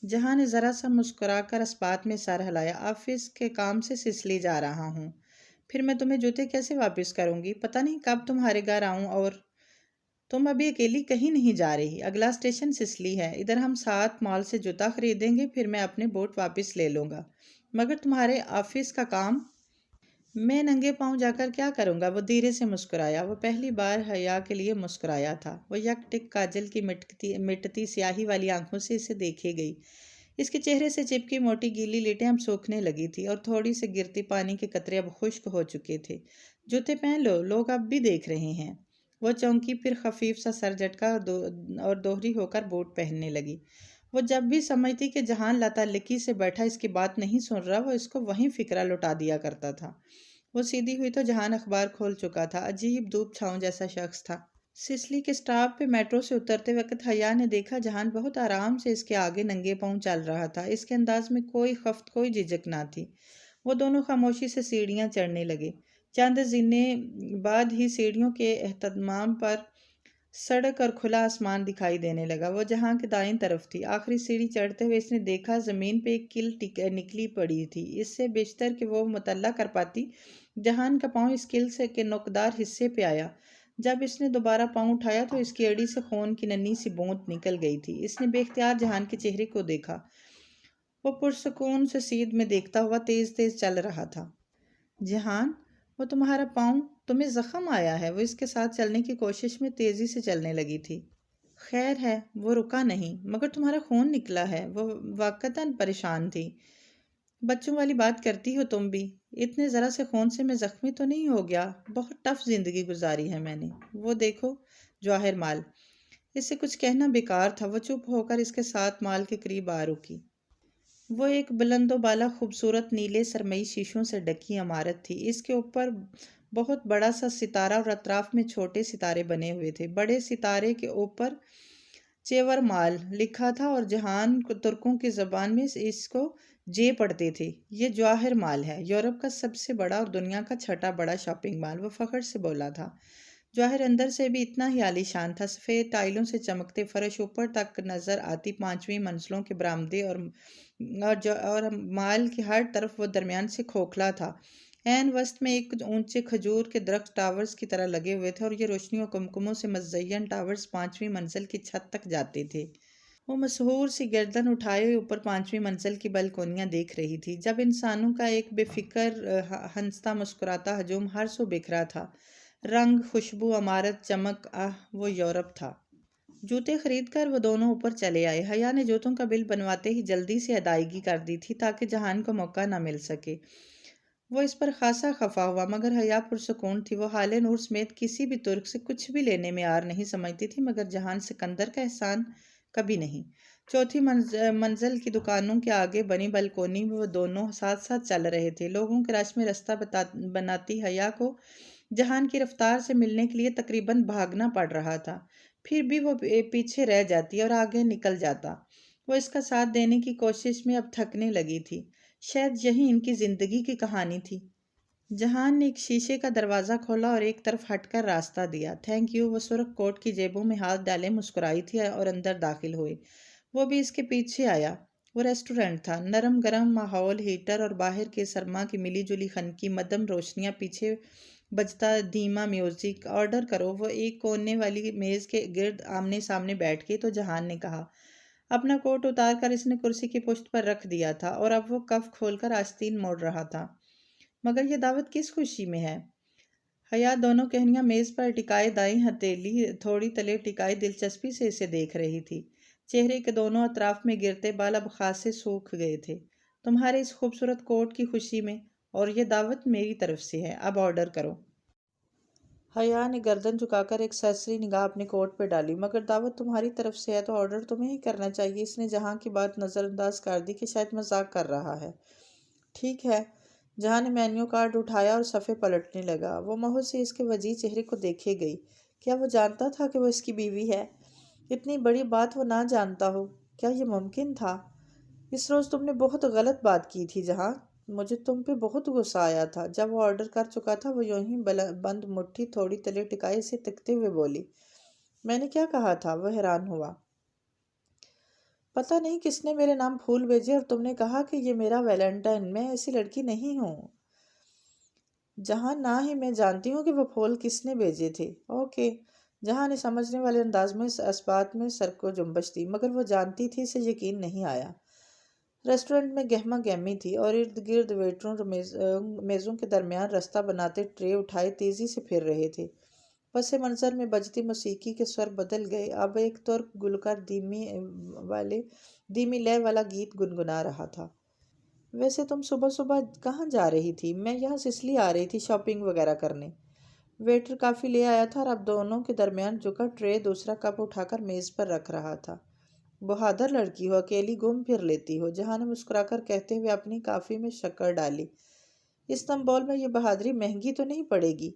جہاں نے ذرا سا مسکرا کر اس بات میں سر ہلایا۔ آفس کے کام سے سسلی جا رہا ہوں۔ پھر میں تمہیں جوتے کیسے واپس کروں گی؟ پتہ نہیں کب تمہارے گھر آؤں، اور تم ابھی اکیلی کہیں نہیں جا رہی۔ اگلا اسٹیشن سسلی ہے، ادھر ہم ساتھ مال سے جوتا خریدیں گے، پھر میں اپنے بوٹ واپس لے لوں گا۔ مگر تمہارے آفس کا کام؟ میں ننگے پاؤں جا کر کیا کروں گا؟ وہ دھیرے سے مسکرایا۔ وہ پہلی بار حیا کے لیے مسکرایا تھا۔ وہ یک ٹک کاجل کی مٹتی سیاہی والی آنکھوں سے اسے دیکھے گئی۔ اس کے چہرے سے چپکی موٹی گیلی لٹیں اب سوکھنے لگی تھی، اور تھوڑی سے گرتی پانی کے قطرے اب خشک ہو چکے تھے۔ جوتے پہن لو، لوگ اب بھی دیکھ رہے ہیں۔ وہ چونکی، پھر خفیف سا سر جھٹکا اور دوہری ہو کر بوٹ پہننے لگی۔ وہ جب بھی سمجھتی کہ جہان لاتعلقی سے بیٹھا اس کی بات نہیں سن رہا، وہ اس کو وہیں فکرہ لوٹا دیا کرتا تھا۔ وہ سیدھی ہوئی تو جہان اخبار کھول چکا تھا۔ عجیب دھوپ چھاؤں جیسا شخص تھا۔ سسلی کے سٹاپ پہ میٹرو سے اترتے وقت حیا نے دیکھا جہان بہت آرام سے اس کے آگے ننگے پاؤں چل رہا تھا۔ اس کے انداز میں کوئی خفت، کوئی جھجک نہ تھی۔ وہ دونوں خاموشی سے سیڑھیاں چڑھنے لگے۔ چند زینے بعد ہی سیڑھیوں کے اہتمام پر سڑک اور کھلا آسمان دکھائی دینے لگا۔ وہ جہاں کے دائیں طرف تھی۔ آخری سیڑھی چڑھتے ہوئے اس نے دیکھا زمین پہ ایک کیل نکلی پڑی تھی۔ اس سے بیشتر کہ وہ مطلع کر پاتی، جہان کا پاؤں اس کیل کے نوکدار حصے پہ آیا۔ جب اس نے دوبارہ پاؤں اٹھایا تو اس کی ایڑی سے خون کی ننھی سی بوند نکل گئی تھی۔ اس نے بے اختیار جہان کے چہرے کو دیکھا۔ وہ پرسکون سے سیدھ میں دیکھتا ہوا تیز تیز چل رہا تھا۔ جہان، وہ تمہارا پاؤں، تمہیں زخم آیا ہے؟ وہ اس کے ساتھ چلنے کی کوشش میں تیزی سے چلنے لگی تھی۔ خیر ہے، وہ رکا نہیں۔ مگر تمہارا خون نکلا ہے۔ وہ واقعتاً پریشان تھی۔ بچوں والی بات کرتی ہو تم بھی۔ اتنے ذرا سے خون سے میں زخمی تو نہیں ہو گیا؟ بہت ٹف زندگی گزاری ہے میں نے۔ وہ دیکھو جواہر مال۔ اس سے کچھ کہنا بیکار تھا۔ وہ چپ ہو کر اس کے ساتھ مال کے قریب آ رکی۔ وہ ایک بلند و بالا خوبصورت نیلے سرمئی شیشوں سے ڈھکی عمارت تھی۔ اس کے اوپر بہت بڑا سا ستارہ اور اطراف میں چھوٹے ستارے بنے ہوئے تھے۔ بڑے ستارے کے اوپر چیور مال لکھا تھا، اور جہان ترکوں کی زبان میں اس کو جے پڑھتے تھے۔ یہ جواہر مال ہے، یورپ کا سب سے بڑا اور دنیا کا چھٹا بڑا شاپنگ مال، وہ فخر سے بولا تھا۔ جواہر اندر سے بھی اتنا ہی عالی شان تھا۔ سفید ٹائلوں سے چمکتے فرش، اوپر تک نظر آتی 5ویں منزلوں کے برآمدے، اور مال کی ہر طرف وہ درمیان سے کھوکھلا تھا۔ عین وسط میں ایک اونچے کھجور کے درخت ٹاورز کی طرح لگے ہوئے تھے، اور یہ روشنی و کمکموں سے مزین ٹاورز 5ویں منزل کی چھت تک جاتے تھے۔ وہ مسحور سی گردن اٹھائے ہوئے اوپر 5ویں منزل کی بلکونیاں دیکھ رہی تھی، جب انسانوں کا ایک بے فکر ہنستا مسکراتا ہجوم ہر سو بکھرا تھا۔ رنگ، خوشبو، عمارت، چمک، وہ یورپ تھا۔ جوتے خرید کر وہ دونوں اوپر چلے آئے۔ حیا نے جوتوں کا بل بنواتے ہی جلدی سے ادائیگی کر دی تھی تاکہ جہان کو موقع نہ مل سکے۔ وہ اس پر خاصا خفا ہوا، مگر حیا پرسکون تھی۔ وہ حال نور سمیت کسی بھی ترک سے کچھ بھی لینے میں عار نہیں سمجھتی تھی، مگر جہان سکندر کا احسان کبھی نہیں۔ 4تھی منزل کی دکانوں کے آگے بنی بلکونی میں وہ دونوں ساتھ ساتھ چل رہے تھے۔ لوگوں کے رش میں رستہ بناتی حیا کو جہان کی رفتار سے ملنے کے لیے تقریباً بھاگنا پڑ رہا تھا، پھر بھی وہ پیچھے رہ جاتی اور آگے نکل جاتا۔ وہ اس کا ساتھ دینے کی کوشش میں اب تھکنے لگی تھی۔ شاید یہی ان کی زندگی کی کہانی تھی۔ جہان نے ایک شیشے کا دروازہ کھولا اور ایک طرف ہٹ کر راستہ دیا۔ Thank you. وہ سرخ کوٹ کی جیبوں میں ہاتھ ڈالے مسکرائی تھی اور اندر داخل ہوئے۔ وہ بھی اس کے پیچھے آیا۔ وہ ریسٹورنٹ تھا، نرم گرم ماحول، ہیٹر اور باہر کے سرما کی ملی جلی خنکی مدھم روشنیاں، پیچھے بجتا دھیما میوزک۔ آرڈر کرو۔ وہ ایک کونے والی میز کے گرد آمنے سامنے بیٹھ گئی تو جہان نے کہا۔ اپنا کوٹ اتار کر اس نے کرسی کی پشت پر رکھ دیا تھا، اور اب وہ کف کھول کر آستین موڑ رہا تھا۔ مگر یہ دعوت کس خوشی میں ہے؟ حیا دونوں کہنیاں میز پر ٹکائے دائیں ہتھیلی تھوڑی تلے ٹکائے دلچسپی سے اسے دیکھ رہی تھی۔ چہرے کے دونوں اطراف میں گرتے بال اب خاصے سوکھ گئے تھے۔ تمہارے اس خوبصورت کوٹ کی خوشی میں، اور یہ دعوت میری طرف سے ہے، اب آرڈر کرو۔ حیا نے گردن جھکا کر ایک سرسری نگاہ اپنے کوٹ پہ ڈالی۔ مگر دعوت تمہاری طرف سے ہے تو آرڈر تمہیں ہی کرنا چاہیے۔ اس نے جہاں کی بات نظر انداز کر دی کہ شاید مذاق کر رہا ہے۔ ٹھیک ہے۔ جہاں نے مینیو کارڈ اٹھایا اور صفحے پلٹنے لگا۔ وہ مہر سے اس کے وجیح چہرے کو دیکھے گئی۔ کیا وہ جانتا تھا کہ وہ اس کی بیوی ہے؟ اتنی بڑی بات وہ نہ جانتا ہو، کیا یہ ممکن تھا؟ اس روز تم نے بہت غلط بات کی تھی جہاں، مجھے تم پہ بہت غصہ آیا تھا۔ جب وہ آرڈر کر چکا تھا وہ یوں ہی بند مٹھی تھوڑی تلے ٹکائے سے تکتے ہوئے بولی، میں نے کیا کہا تھا؟ وہ حیران ہوا۔ پتہ نہیں کس نے میرے نام پھول بھیجے اور تم نے کہا کہ یہ میرا ویلنٹائن، میں ایسی لڑکی نہیں ہوں۔ جہاں نہ ہی میں جانتی ہوں کہ وہ پھول کس نے بھیجے تھے۔ اوکے۔ جہاں نے سمجھنے والے انداز میں اس بات میں سر کو جنبش دی، مگر وہ جانتی تھی، اسے یقین نہیں آیا۔ ریسٹورنٹ میں گہما گہمی تھی اور ارد گرد ویٹروں میزوں کے درمیان رستہ بناتے ٹرے اٹھائے تیزی سے پھر رہے تھے۔ پس منظر میں بجتی موسیقی کے سور بدل گئے۔ اب ایک ترک گلوکار دھیمی لے والا گیت گنگنا رہا تھا۔ ویسے تم صبح صبح کہاں جا رہی تھی؟ میں یہاں سسلی آ رہی تھی شاپنگ وغیرہ کرنے۔ ویٹر کافی لے آیا تھا اور اب دونوں کے درمیان جھکا ٹرے دوسرا کپ اٹھا کر میز پر رکھ رہا تھا۔ بہادر لڑکی ہو، اکیلی گھوم پھر لیتی ہو، جہاں نے مسکرا کر کہتے ہوئے اپنی کافی میں شکر ڈالی۔ استنبول میں یہ بہادری مہنگی تو نہیں پڑے گی؟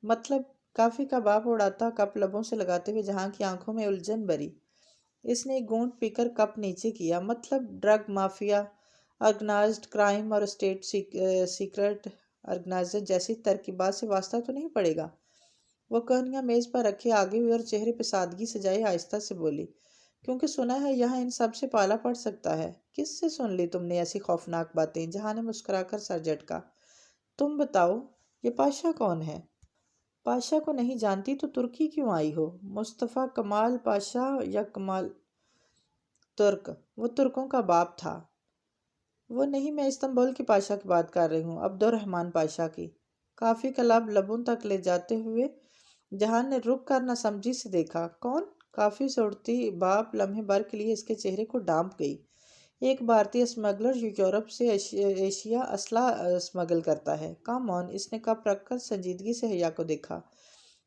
مطلب؟ کافی کا باپ اڑاتا کپ لبوں سے لگاتے ہوئے جہاں کی آنکھوں میں الجھن بری۔ اس نے ایک گھونٹ پی کر کپ نیچے کیا۔ مطلب ڈرگ مافیا، آرگنائزڈ کرائم اور اسٹیٹ سیکرٹ آرگنائزر جیسی ترکیبات سے واسطہ تو نہیں پڑے گا؟ وہ کہنیاں میز پر رکھے آگے ہوئے اور چہرے پہ سادگی سجائے آہستہ سے بولی، کیونکہ سنا ہے یہاں ان سب سے پالا پڑ سکتا ہے۔ کس سے سن لی تم نے ایسی خوفناک باتیں؟ جہاں نے مسکرا کر سر جھٹکا۔ تم بتاؤ، یہ پاشا کون ہے؟ پاشا کو نہیں جانتی تو ترکی کیوں آئی ہو؟ مصطفیٰ کمال پاشا یا کمال ترک؟ وہ ترکوں کا باپ تھا۔ وہ نہیں، میں استنبول کے پاشا کی بات کر رہی ہوں، عبدالرحمن پاشا کی۔ کافی کا لب لبوں تک لے جاتے ہوئے جہان نے رک کر نہ سمجھی سے دیکھا۔ کون؟ کافی سے اڑتی بھاپ لمحے بھر کے لیے اس کے چہرے کو ڈانپ گئی۔ ایک بھارتی اسمگلر جو یورپ سے ایشیا اسلحہ اسمگل کرتا ہے۔ کم آن، اس نے کپ رکھ کر سنجیدگی سے حیا کو دیکھا۔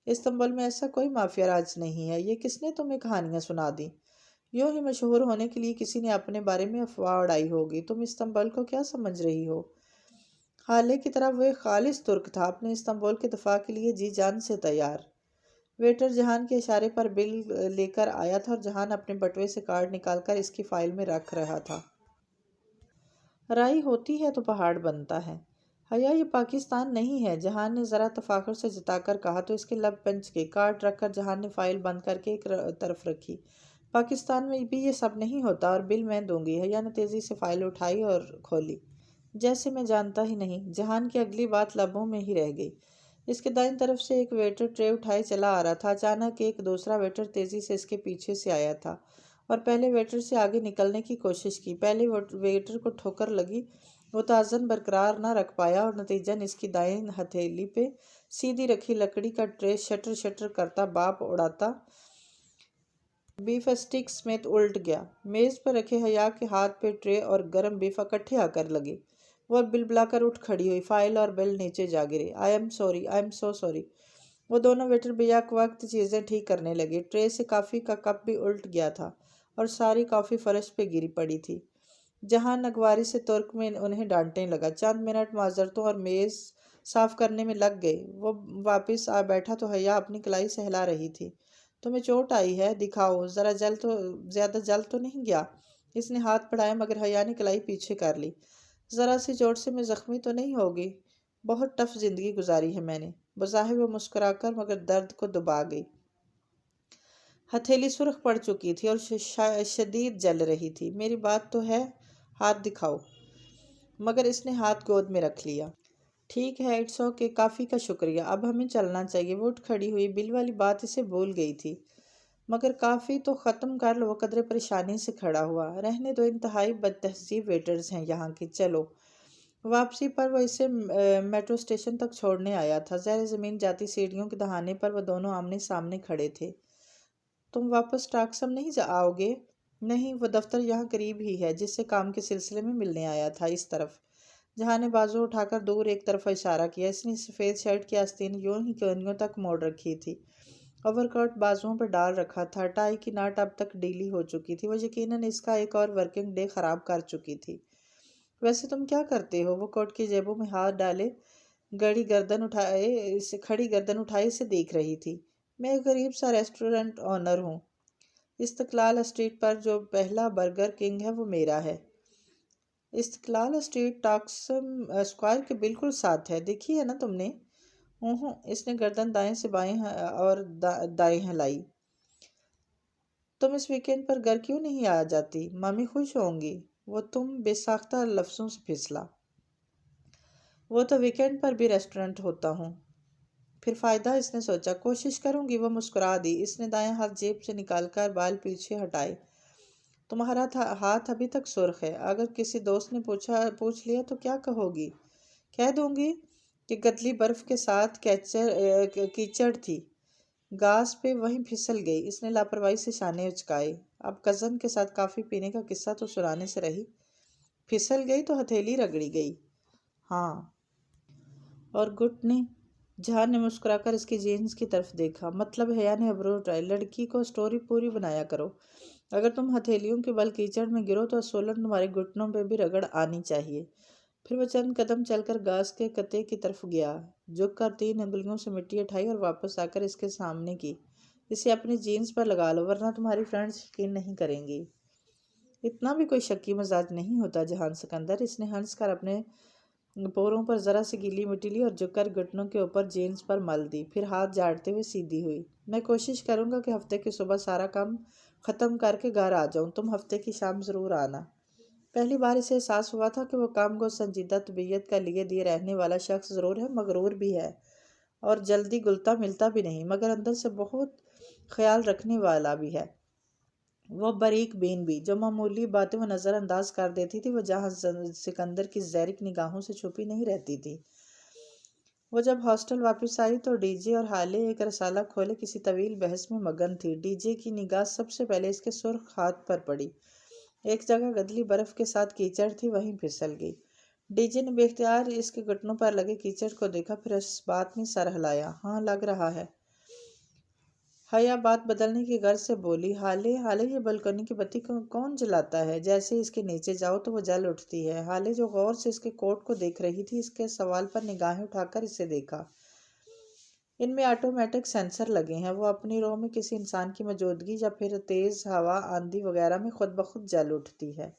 استنبول میں ایسا کوئی مافیا راج نہیں ہے۔ یہ کس نے تمہیں کہانیاں سنا دی؟ یوں ہی مشہور ہونے کے لیے کسی نے اپنے بارے میں افواہ اڑائی ہوگی۔ تم استنبول کو کیا سمجھ رہی ہو؟ خالے کی طرح وہ ایک خالص ترک تھا، اپنے استنبول کے دفاع کے لیے جی جان سے تیار۔ ویٹر جہان کے اشارے پر بل لے کر آیا تھا اور جہان اپنے بٹوے سے کارڈ نکال کر اس کی فائل میں رکھ رہا تھا۔ رائی ہوتی ہے تو پہاڑ بنتا ہے۔ حیا، یہ پاکستان نہیں ہے، جہان نے ذرا تفاخر سے جتا کر کہا تو اس کے لب پنچ گئے۔ کارڈ رکھ کر جہان نے فائل بند کر کے ایک طرف رکھی۔ پاکستان میں بھی یہ سب نہیں ہوتا، اور بل میں دوں گی۔ حیا نے تیزی سے فائل اٹھائی اور کھولی۔ جیسے میں جانتا ہی نہیں۔ جہان کی اگلی بات لبوں میں ہی رہ گئی۔ اس کے دائیں طرف سے ایک ویٹر ٹرے اٹھائے چلا آ رہا تھا۔ اچانک ایک دوسرا ویٹر تیزی سے اس کے پیچھے سے آیا تھا اور پہلے ویٹر سے آگے نکلنے کی کوشش کی۔ پہلے ویٹر کو ٹھوکر لگی، وہ توازن برقرار نہ رکھ پایا اور نتیجن اس کی دائیں ہتھیلی پہ سیدھی رکھی لکڑی کا ٹرے شٹر شٹر کرتا بھاپ اڑاتا بیف اسٹک سمیت الٹ گیا۔ میز پر رکھے حیا کے ہاتھ پہ ٹرے اور گرم بیف اکٹھے آ کر لگے۔ وہ بلبلا کر اٹھ کھڑی ہوئی۔ فائل اور بل نیچے جا گرے۔ I am so sorry. وہ دونوں ویٹر بیک وقت چیزیں ٹھیک کرنے لگے۔ ٹرے سے کافی کا کپ بھی الٹ گیا تھا اور ساری کافی فرش پہ گری پڑی تھی۔ جہاں نگواری سے ترک میں انہیں ڈانٹنے لگا۔ چند منٹ معذرتوں اور میز صاف کرنے میں لگ گئے۔ وہ واپس آ بیٹھا تو حیا اپنی کلائی سہلا رہی تھی۔ تمہیں چوٹ آئی ہے؟ دکھاؤ ذرا، زیادہ جل تو نہیں گیا؟ اس نے ہاتھ بڑھایا مگر حیا نے کلائی پیچھے کر لی۔ ذرا سی چوٹ سے میں زخمی تو نہیں ہوگی؟ بہت ٹف زندگی گزاری ہے میں نے۔ بظاہر وہ مسکرا کر مگر درد کو دبا گئی۔ ہتھیلی سرخ پڑ چکی تھی اور شدید جل رہی تھی۔ میری بات تو ہے، ہاتھ دکھاؤ۔ مگر اس نے ہاتھ گود میں رکھ لیا۔ ٹھیک ہے، اٹس اوکے، کافی کا شکریہ، اب ہمیں چلنا چاہیے۔ وہ اٹھ کھڑی ہوئی۔ بل والی بات اسے بھول گئی تھی۔ مگر کافی تو ختم کر لو۔ وہ قدرے پریشانی سے کھڑا ہوا۔ رہنے دو، انتہائی بد تہذیب ویٹرز ہیں یہاں کے، چلو۔ واپسی پر وہ اسے میٹرو اسٹیشن تک چھوڑنے آیا تھا۔ زیر زمین جاتی سیڑھیوں کے دہانے پر وہ دونوں آمنے سامنے کھڑے تھے۔ تم واپس ٹاکسم نہیں آؤ گے؟ نہیں، وہ دفتر یہاں قریب ہی ہے، جس سے کام کے سلسلے میں ملنے آیا تھا، اس طرف۔ جہاں نے بازو اٹھا کر دور ایک طرف اشارہ کیا۔ اس نے سفید شرٹ کی آستین یوں ہی کونیوں تک موڑ رکھی تھی۔ اوور کوٹ بازوؤں پر ڈال رکھا تھا۔ ٹائی کی ناٹ اب تک ڈھیلی ہو چکی تھی۔ وہ یقیناً اس کا ایک اور ورکنگ ڈے خراب کر چکی تھی۔ ویسے تم کیا کرتے ہو؟ وہ کوٹ کی جیبوں میں ہاتھ ڈالے کھڑی گردن اٹھائے اسے دیکھ رہی تھی۔ میں ایک غریب سا ریسٹورنٹ اونر ہوں۔ استقلال اسٹریٹ پر جو پہلا برگر کنگ ہے وہ میرا ہے۔ استقلال اسٹریٹ ٹاکسم اسکوائر کے بالکل ساتھ ہے، دیکھی ہے نا تم نے؟ اس نے گردن دائیں سے بائیں اور دائیں ہلائی۔ تم اس ویکینڈ پر گھر کیوں نہیں آ جاتی؟ مامی خوش ہوں گی۔ وہ تم بے ساختہ لفظوں سے پھسلا۔ وہ تو ویکینڈ پر بھی ریسٹورنٹ ہوتا ہوں۔ پھر فائدہ؟ اس نے سوچا۔ کوشش کروں گی۔ وہ مسکرا دی۔ اس نے دائیں ہاتھ جیب سے نکال کر بال پیچھے ہٹائے۔ تمہارا ہاتھ ابھی تک سرخ ہے۔ اگر کسی دوست نے پوچھ لیا تو کیا کہو گی؟ کہہ دوں گی کہ گدلی برف کے ساتھ کیچڑ تھی، گاس پہ وہیں پھسل گئی۔ اس نے لاپرواہی سے شانے اچکائے۔ اب کزن کے ساتھ کافی پینے کا قصہ تو سنانے سے رہی۔ پھسل گئی تو ہتھیلی رگڑی گئی؟ ہاں۔ اور گٹ نے؟ جہان نے مسکرا کر اس کی جینس کی طرف دیکھا۔ مطلب حیا نے ابرو اٹھائے۔ لڑکی کو سٹوری پوری بنایا کرو۔ اگر تم ہتھیلیوں کے بل کیچڑ میں گرو تو اصولاً تمہارے گھٹنوں پہ بھی رگڑ آنی چاہیے۔ پھر وہ چند قدم چل کر گھاس کے کتے کی طرف گیا، جھک کر 3 انگلیوں سے مٹی اٹھائی اور واپس آ کر اس کے سامنے کی۔ اسے اپنی جینس پر لگا لو ورنہ تمہاری فرینڈز یقین نہیں کریں گی۔ اتنا بھی کوئی شکی مزاج نہیں ہوتا جہان سکندر۔ اس نے ہنس کر اپنے پوروں پر ذرا سی گیلی مٹی لی اور جھک کر گھٹنوں کے اوپر جینس پر مل دی، پھر ہاتھ جھاڑتے ہوئے سیدھی ہوئی۔ میں کوشش کروں گا کہ ہفتے کی صبح سارا کام ختم کر کے گھر آ جاؤں۔ تم ہفتے کی شام ضرور آنا۔ پہلی بار اسے احساس ہوا تھا کہ وہ کام کو سنجیدہ طبیعت کا لیے دیے رہنے والا شخص ضرور ہے، مغرور بھی ہے اور جلدی گلتا ملتا بھی نہیں، مگر اندر سے بہت خیال رکھنے والا بھی ہے۔ وہ باریک بین بھی، جو معمولی باتیں وہ نظر انداز کر دیتی تھی، وہ جہاں سکندر کی زیرک نگاہوں سے چھپی نہیں رہتی تھی۔ وہ جب ہاسٹل واپس آئی تو ڈی جے اور ہالے ایک رسالہ کھولے کسی طویل بحث میں مگن تھی۔ ڈی جے کی نگاہ سب سے پہلے اس کے سرخ ہاتھ پر پڑی۔ ایک جگہ گدلی برف کے ساتھ کیچڑ تھی، وہیں پھسل گئی۔ ڈی جے نے بے اختیار اس کے گھٹنوں پر لگے کیچڑ کو دیکھا، پھر اس بات میں سر ہلایا۔ ہاں، لگ رہا ہے۔ حیا بات بدلنے کی غرض سے بولی۔ ہالے یہ بلکونی کی بتی کون جلاتا ہے؟ جیسے اس کے نیچے جاؤ تو وہ جل اٹھتی ہے۔ ہالے جو غور سے اس کے کوٹ کو دیکھ رہی تھی، اس کے سوال پر نگاہیں اٹھا کر اسے دیکھا۔ ان میں آٹومیٹک سینسر لگے ہیں، وہ اپنی رو میں کسی انسان کی موجودگی یا پھر تیز ہوا، آندھی وغیرہ میں خود بخود جل اٹھتی ہے۔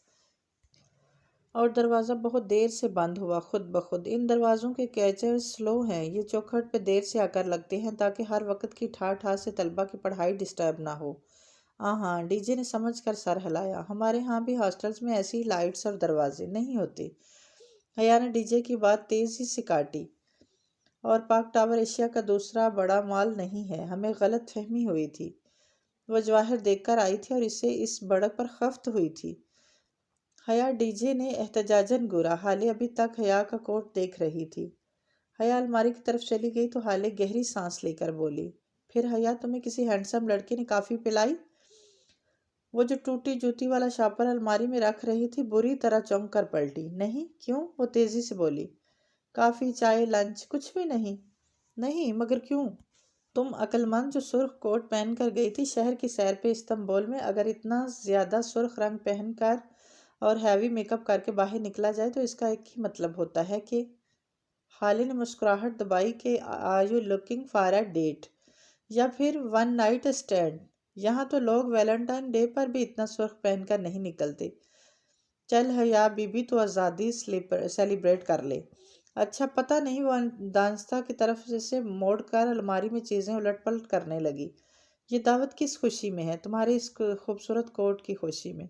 اور دروازہ بہت دیر سے بند ہوا، خود بخود۔ ان دروازوں کے کیچز سلو ہیں، یہ چوکھٹ پہ دیر سے آ کر لگتے ہیں تاکہ ہر وقت کی ٹھا سے طلبہ کی پڑھائی ڈسٹرب نہ ہو۔ ہاں، ڈی جے نے سمجھ کر سر ہلایا۔ ہمارے ہاں بھی ہاسٹلز میں ایسی لائٹس اور دروازے نہیں ہوتے۔ حیا نے ڈی جے کی بات تیزی سے کاٹی۔ اور پارک ٹاور ایشیا کا دوسرا بڑا مال نہیں ہے، ہمیں غلط فہمی ہوئی تھی۔ وہ جواہر دیکھ کر آئی تھی اور اسے اس بڑک پر خفت ہوئی تھی۔ حیا، ڈی جے نے احتجاجاً گورا۔ ہالے ابھی تک حیا کا کوٹ دیکھ رہی تھی۔ حیا الماری کی طرف چلی گئی تو ہالے گہری سانس لے کر بولی، پھر حیا تمہیں کسی ہینڈسم لڑکے نے کافی پلائی؟ وہ جو ٹوٹی جوتی والا شاپر الماری میں رکھ رہی تھی بری طرح چونک کر پلٹی۔ نہیں، کیوں؟ وہ تیزی سے بولی۔ کافی، چائے، لنچ؟ کچھ بھی نہیں۔ نہیں، مگر کیوں؟ تم عقل مند جو سرخ کوٹ پہن کر گئی تھی شہر کی سیر پہ استنبول میں، اگر اتنا زیادہ سرخ رنگ پہن کر اور ہیوی میک اپ کر کے باہر نکلا جائے تو اس کا ایک ہی مطلب ہوتا ہے کہ… حالے نے مسکراہٹ دبائی کہ are you looking for a date یا پھر ون نائٹ اسٹینڈ؟ یہاں تو لوگ ویلنٹائن ڈے پر بھی اتنا سرخ پہن کر نہیں نکلتے۔ چل حیا بی بی، تو آزادی سیلیبریٹ کر لے۔ اچھا، پتہ نہیں۔ وہ دانستہ کی طرف سے موڑ کر الماری میں چیزیں الٹ پلٹ کرنے لگی۔ یہ دعوت کس خوشی میں ہے؟ تمہارے اس خوبصورت کوٹ کی خوشی میں۔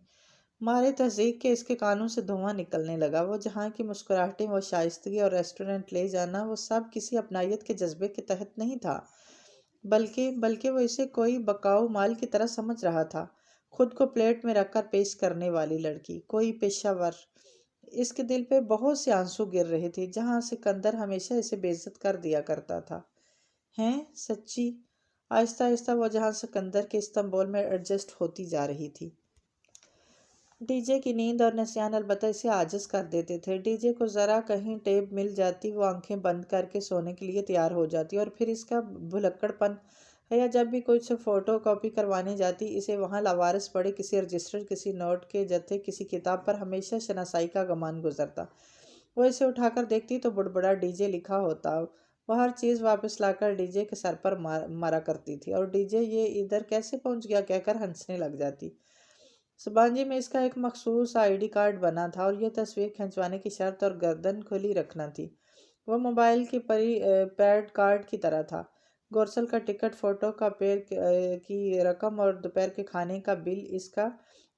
مارے تحقیق کے اس کے کانوں سے دھواں نکلنے لگا۔ وہ جہاں کی مسکراہٹیں، وہ شائستگی اور ریسٹورنٹ لے جانا، وہ سب کسی اپنائیت کے جذبے کے تحت نہیں تھا، بلکہ وہ اسے کوئی بکاؤ مال کی طرح سمجھ رہا تھا، خود کو پلیٹ میں رکھ کر پیش کرنے والی لڑکی، کوئی پیشہ ور۔ اس کے دل پہ بہت سے آنسو گر رہے تھے، جہاں سکندر ہمیشہ اسے بے عزت کر دیا کرتا تھا۔ ہیں؟ سچی؟ آہستہ آہستہ وہ جہاں سکندر کے استنبول میں ایڈجسٹ ہوتی جا رہی تھی۔ ڈی جے کی نیند اور نسیان البتہ اسے عاجز کر دیتے تھے۔ ڈی جے کو ذرا کہیں ٹیب مل جاتی، وہ آنکھیں بند کر کے سونے کے لیے تیار ہو جاتی، اور پھر اس کا بھلکڑ پن یا جب بھی کچھ فوٹو کاپی کروانے جاتی، اسے وہاں لاوارث پڑے کسی رجسٹر، کسی نوٹ کے جتھے، کسی کتاب پر ہمیشہ شناسائی کا گمان گزرتا۔ وہ اسے اٹھا کر دیکھتی تو بڑبڑا ڈی جے لکھا ہوتا۔ وہ ہر چیز واپس لا کر ڈی جے کے سر پر مارا کرتی تھی، اور ڈی جے یہ ادھر کیسے پہنچ گیا کہہ کر ہنسنے لگ جاتی۔ سبانجی میں اس کا ایک مخصوص آئی ڈی کارڈ بنا تھا، اور یہ تصویر کھنچوانے کی شرط اور گردن کھلی رکھنا تھی۔ وہ موبائل کی پیڈ کارڈ کی طرح تھا۔ گورسل کا ٹکٹ، فوٹو کا پیر کی رقم اور دوپہر کے کھانے کا بل اس کا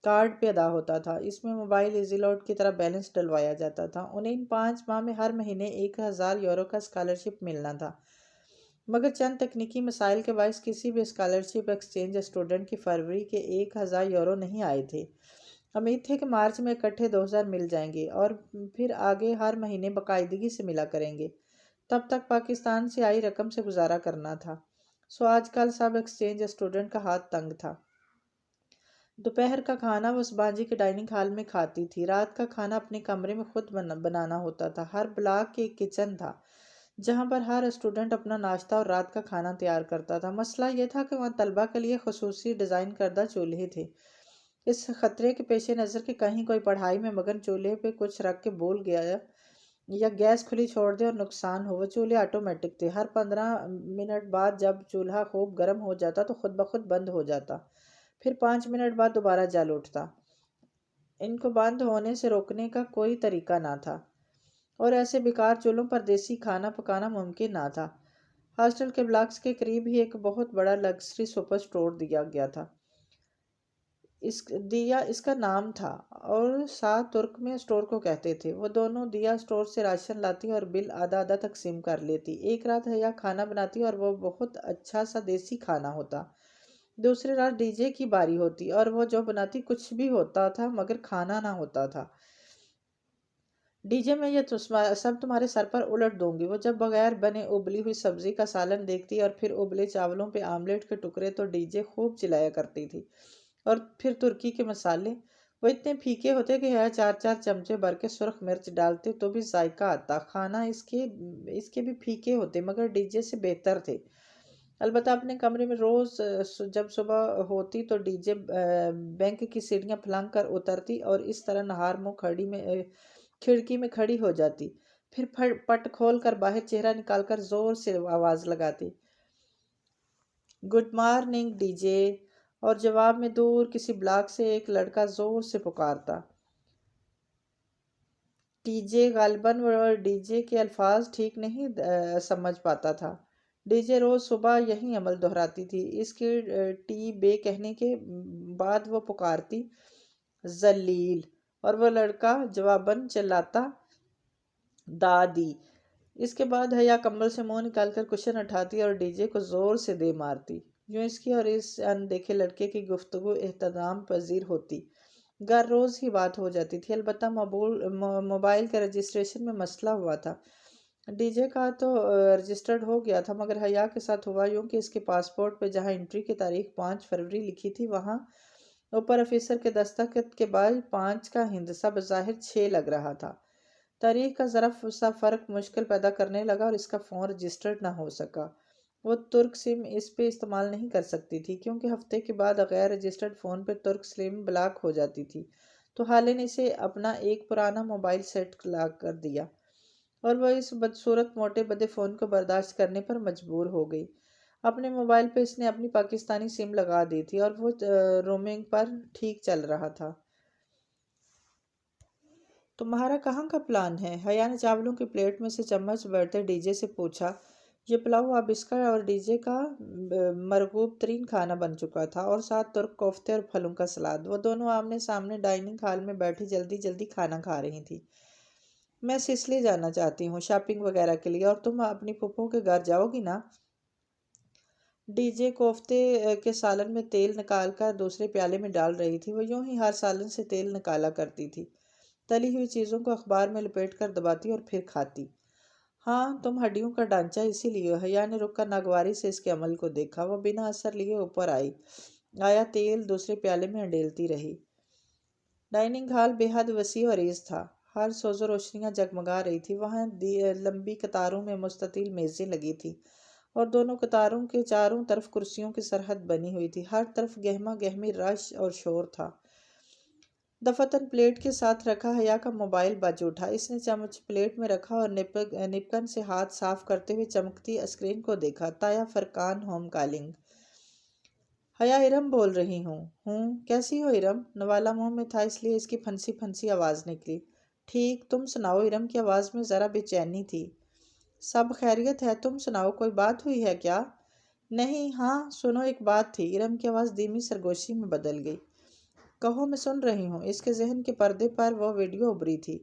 کارڈ پہ ادا ہوتا تھا۔ اس میں موبائل ایزی لوڈ کی طرح بیلنس ڈلوایا جاتا تھا۔ انہیں ان 5 ماہ میں ہر مہینے 1000 یورو کا اسکالرشپ ملنا تھا، مگر چند تکنیکی مسائل کے باعث کسی بھی اسکالرشپ ایکسچینج اسٹوڈنٹ کی فروری کے 1000 یورو نہیں آئے تھے۔ امید تھے کہ مارچ میں اکٹھے 2000 مل جائیں گے، اور پھر آگے ہر مہینے باقاعدگی سے ملا کریں گے۔ تب تک پاکستان سے آئی رقم سے گزارا کرنا تھا۔ سو آج کل سب ایکسچینج اسٹوڈنٹ کا ہاتھ تنگ تھا۔ دوپہر کا کھانا وہ سبانجی کے ڈائننگ ہال میں کھاتی تھی۔ رات کا کھانا اپنے کمرے میں خود بنانا ہوتا تھا۔ ہر بلاک کے ایک کچن تھا جہاں پر ہر اسٹوڈنٹ اپنا ناشتہ اور رات کا کھانا تیار کرتا تھا۔ مسئلہ یہ تھا کہ وہاں طلبہ کے لیے خصوصی ڈیزائن کردہ چولہے تھے۔ اس خطرے کے پیش نظر کہ کہیں کوئی پڑھائی میں مگن چولہے پہ کچھ رکھ کے بھول گیا یا گیس کھلی چھوڑ دے اور نقصان ہو۔ وہ چولہے آٹومیٹک تھے۔ ہر 15 منٹ بعد جب چولہا خوب گرم ہو جاتا تو خود بخود بند ہو جاتا، پھر 5 منٹ بعد دوبارہ جل اٹھتا۔ ان کو بند ہونے سے روکنے کا کوئی طریقہ نہ تھا، اور ایسے بیکار چولہوں پر دیسی کھانا پکانا ممکن نہ تھا۔ ہاسٹل کے بلاکس کے قریب ہی ایک بہت بڑا لگژری سپر سٹور دیا گیا تھا۔ اس کا نام تھا، اور ساتھ ترک میں سٹور کو کہتے تھے۔ وہ دونوں دیا سٹور سے راشن لاتی اور بل آدھا آدھا تقسیم کر لیتی۔ ایک رات حیا کھانا بناتی اور وہ بہت اچھا سا دیسی کھانا ہوتا۔ دوسری رات ڈی جے کی باری ہوتی اور وہ جو بناتی کچھ بھی ہوتا تھا مگر کھانا نہ ہوتا تھا۔ ڈی جے میں یہ سب تمہارے سر پر الٹ دوں گی۔ وہ جب بغیر بنے ابلی ہوئی سبزی کا سالن دیکھتی اور پھر ابلے چاولوں پہ آملیٹ کے ٹکڑے تو ڈی جے خوب چلایا کرتی تھی۔ اور پھر ترکی کے مسالے، وہ اتنے پھیکے ہوتے کہ 4 چمچے بھر کے سرخ مرچ ڈالتے تو بھی ذائقہ آتا۔ کھانا اس کے بھی پھیکے ہوتے مگر ڈی جے سے بہتر تھے۔ البتہ اپنے کمرے میں روز جب صبح ہوتی تو ڈی جے بینک کی سیڑھیاں پھلانگ کر اترتی اور اس طرح نہار منہ کھڑکی میں کھڑی ہو جاتی، پھر پٹ کھول کر باہر چہرہ نکال کر زور سے آواز لگاتی، گڈ مارننگ ڈی جے، اور جواب میں دور کسی بلاک سے ایک لڑکا زور سے پکارتا۔ ڈی جے غالباً وہ ڈی جے کے الفاظ ٹھیک نہیں سمجھ پاتا تھا۔ ڈی جے روز صبح یہی عمل دہراتی تھی۔ اس کے ٹی بے کہنے کے بعد وہ پکارتی، ذلیل، اور وہ لڑکا جواباً چلاتا، دادی۔ اس کے بعد حیا کمبل سے منہ نکال کر کشن اٹھاتی اور ڈی جے کو زور سے دے مارتی۔ یوں اس کی اور اس اندیکھے لڑکے کی گفتگو اہتمام پذیر ہوتی۔ گھر روز ہی بات ہو جاتی تھی، البتہ موبائل کے رجسٹریشن میں مسئلہ ہوا تھا۔ ڈی جے کا تو رجسٹرڈ ہو گیا تھا مگر حیا کے ساتھ ہوا یوں کہ اس کے پاسپورٹ پہ جہاں انٹری کی تاریخ 5 فروری لکھی تھی وہاں اوپر آفیسر کے دستخط کے بعد 5 کا ہندسہ بظاہر 6 لگ رہا تھا۔ تاریخ کا ذرا سا فرق مشکل پیدا کرنے لگا اور اس کا فون رجسٹرڈ نہ ہو سکا۔ وہ ترک سم اس پہ استعمال نہیں کر سکتی تھی کیونکہ ہفتے کے بعد غیر رجسٹرڈ فون پہ ترک سم بلاک ہو جاتی تھی۔ تو حالے نے اسے اپنا ایک پرانا موبائل سیٹ لا کر دیا اور وہ اس بدصورت موٹے بدے فون کو برداشت کرنے پر مجبور ہو گئی۔ اپنے موبائل پہ اس نے اپنی پاکستانی سم لگا دی تھی اور وہ رومنگ پر ٹھیک چل رہا تھا۔ تمہارا کہاں کا پلان ہے؟ حیا نے چاولوں کی پلیٹ میں سے چمچ بڑھتے ڈی جے سے پوچھا۔ یہ پلاؤ اب اس کا اور ڈی جے کا مرغوب ترین کھانا بن چکا تھا، اور ساتھ ترک کوفتے اور پھلوں کا سلاد۔ وہ دونوں آمنے سامنے ڈائننگ ہال میں بیٹھی جلدی جلدی کھانا کھا رہی تھیں۔ میں سسلی جانا چاہتی ہوں شاپنگ وغیرہ کے لیے، اور تم اپنی پھپھو کے گھر جاؤ گی نا؟ ڈی جے کوفتے کے سالن میں تیل نکال کر دوسرے پیالے میں ڈال رہی تھی۔ وہ یوں ہی ہر سالن سے تیل نکالا کرتی تھی، تلی ہوئی چیزوں کو اخبار میں لپیٹ کر دباتی اور پھر کھاتی۔ ہاں، تم ہڈیوں کا ڈھانچہ اسی لیے۔ حیا نے رک کر ناگواری سے اس کے عمل کو دیکھا۔ وہ بنا اثر لیے اوپر آیا تیل دوسرے پیالے میں انڈیلتی رہی۔ ڈائننگ ہال بے حد وسیع و عریض تھا، ہر سوز و روشنیاں جگمگا رہی تھی۔ وہاں لمبی قطاروں میں مستطیل میزیں لگی تھیں اور دونوں قطاروں کے چاروں طرف کرسیوں کی سرحد بنی ہوئی تھی۔ ہر طرف گہما گہمی رش اور شور تھا۔ دفتن پلیٹ کے ساتھ رکھا حیا کا موبائل بج اٹھا۔ اس نے چمچ پلیٹ میں رکھا اور نپکن سے ہاتھ صاف کرتے ہوئے چمکتی اسکرین کو دیکھا۔ تایا فرقان ہوم کالنگ۔ حیا، ارم بول رہی ہوں۔ کیسی ہو ارم؟ نوالا منہ میں تھا اس لیے اس کی پھنسی پھنسی آواز نکلی۔ ٹھیک، تم سناؤ؟ ارم کی آواز میں ذرا بے چینی تھی۔ سب خیریت ہے، تم سناؤ، کوئی بات ہوئی ہے کیا؟ نہیں، ہاں سنو، ایک بات تھی۔ ارم کی آواز دھیمی سرگوشی میں بدل گئی۔ کہو، میں سن رہی ہوں۔ اس کے ذہن کے پردے پر وہ ویڈیو ابھری تھی۔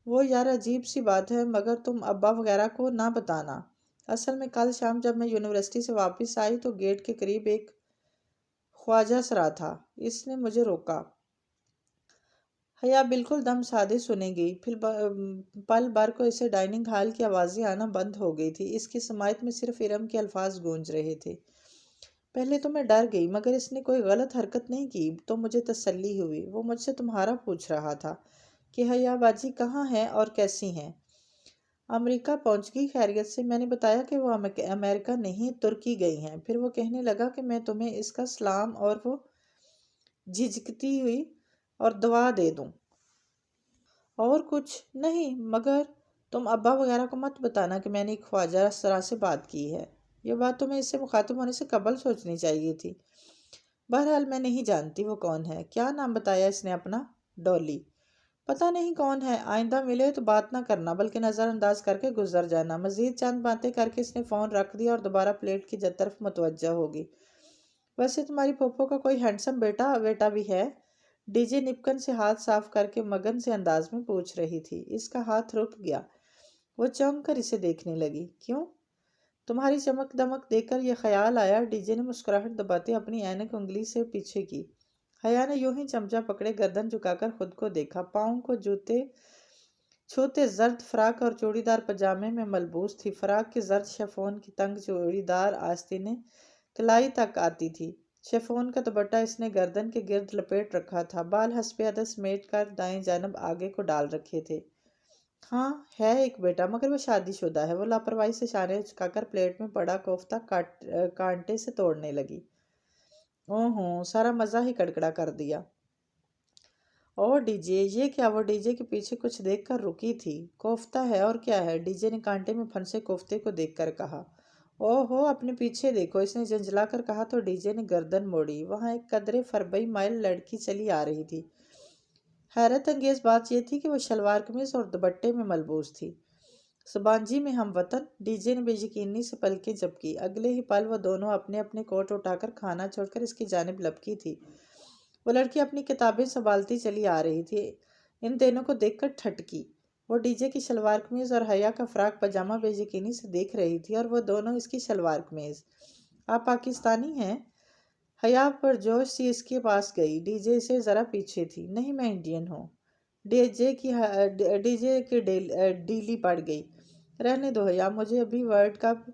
وہ یار عجیب سی بات ہے، مگر تم ابا وغیرہ کو نہ بتانا۔ اصل میں کل شام جب میں یونیورسٹی سے واپس آئی تو گیٹ کے قریب ایک خواجہ سرا تھا۔ اس نے مجھے روکا۔ حیا بالکل دم سادے سنے گئی۔ پھر پل بھر کو اسے ڈائننگ ہال کی آوازیں آنا بند ہو گئی تھی۔ اس کی سماعت میں صرف ارم کے الفاظ گونج رہے تھے۔ پہلے تو میں ڈر گئی، مگر اس نے کوئی غلط حرکت نہیں کی تو مجھے تسلی ہوئی۔ وہ مجھ سے تمہارا پوچھ رہا تھا کہ حیا باجی کہاں ہیں اور کیسی ہیں۔ امریکہ پہنچ گئی خیریت سے۔ میں نے بتایا کہ وہ امریکہ نہیں، ترکی گئی ہیں۔ پھر وہ کہنے لگا کہ میں تمہیں اس کا سلام اور وہ جھجکتی ہوئی اور دعا دے دوں۔ اور کچھ نہیں، مگر تم ابا وغیرہ کو مت بتانا کہ میں نے ایک خواجہ سرا سے بات کی ہے۔ یہ بات تمہیں اس سے مخاطب ہونے سے قبل سوچنی چاہیے تھی۔ بہرحال میں نہیں جانتی وہ کون ہے۔ کیا نام بتایا اس نے اپنا؟ ڈولی۔ پتہ نہیں کون ہے۔ آئندہ ملے تو بات نہ کرنا، بلکہ نظر انداز کر کے گزر جانا۔ مزید چند باتیں کر کے اس نے فون رکھ دیا اور دوبارہ پلیٹ کی طرف متوجہ ہوگی۔ ویسے تمہاری پھوپھو کا کوئی ہینڈسم بیٹا بھی ہے؟ ڈی جے نپکن سے ہاتھ صاف کر کے مگن سے انداز میں پوچھ رہی تھی۔ اس کا ہاتھ رک گیا۔ وہ چونک کر اسے دیکھنے لگی۔ کیوں؟ تمہاری چمک دمک دیکھ کر یہ خیال آیا۔ ڈی جے نے مسکراہٹ دباتے اپنی اینک انگلی سے پیچھے کی۔ حیا نے یوں ہی چمچہ پکڑے گردن جھکا کر خود کو دیکھا۔ پاؤں کو جوتے چھوتے زرد فراق اور چوڑی دار پاجامے میں ملبوس تھی۔ فراق کے زرد شیفون کی تنگ چوڑی دار آستینیں کلائی تک آتی تھی۔ شیفون کا دوپٹہ اس نے گردن کے گرد لپیٹ رکھا تھا۔ بال حسب عادت سمیٹ کر دائیں جانب آگے کو ڈال رکھے تھے۔ ہاں ہے ایک بیٹا، مگر وہ شادی شدہ ہے۔ وہ لاپرواہی سے شانے اچکا کر پلیٹ میں پڑا کوفتہ کانٹے سے توڑنے لگی۔ اوہ، سارا مزہ ہی کڑکڑا کر دیا۔ اور ڈی جے، یہ کیا؟ وہ ڈی جے کے پیچھے کچھ دیکھ کر رکی تھی۔ کوفتہ ہے اور کیا ہے؟ ڈی جے نے کانٹے میں پھنسے کوفتے کو دیکھ کر کہا۔ اوہ ہو، اپنے پیچھے دیکھو، اس نے جھنجھلا کر کہا تو ڈی جے نے گردن موڑی۔ وہاں ایک قدرے فربئی مائل لڑکی چلی آ رہی تھی۔ حیرت انگیز بات یہ تھی کہ وہ شلوار قمیض اور دوپٹے میں ملبوس تھی۔ سبانجی میں ہم وطن؟ ڈی جے نے بے یقینی سے پلکیں جھپکی۔ اگلے ہی پل وہ دونوں اپنے اپنے کوٹ اٹھا کر کھانا چھوڑ کر اس کی جانب لپکی تھی۔ وہ لڑکی اپنی کتابیں سنبھالتی چلی آ رہی تھی۔ ان دونوں کو دیکھ کر ٹھٹکی۔ وہ ڈی جے کی شلوار قمیض اور حیا کا فراق پاجامہ بے یقینی سے دیکھ رہی تھی اور وہ دونوں اس کی شلوار قمیض۔ آپ پاکستانی ہیں؟ حیا پر جوش سی اس کے پاس گئی۔ ڈی جے سے ذرا پیچھے تھی۔ نہیں، میں انڈین ہوں۔ ڈی جے کی ڈیلی پڑ گئی۔ رہنے دو حیا، مجھے ابھی ورلڈ کپ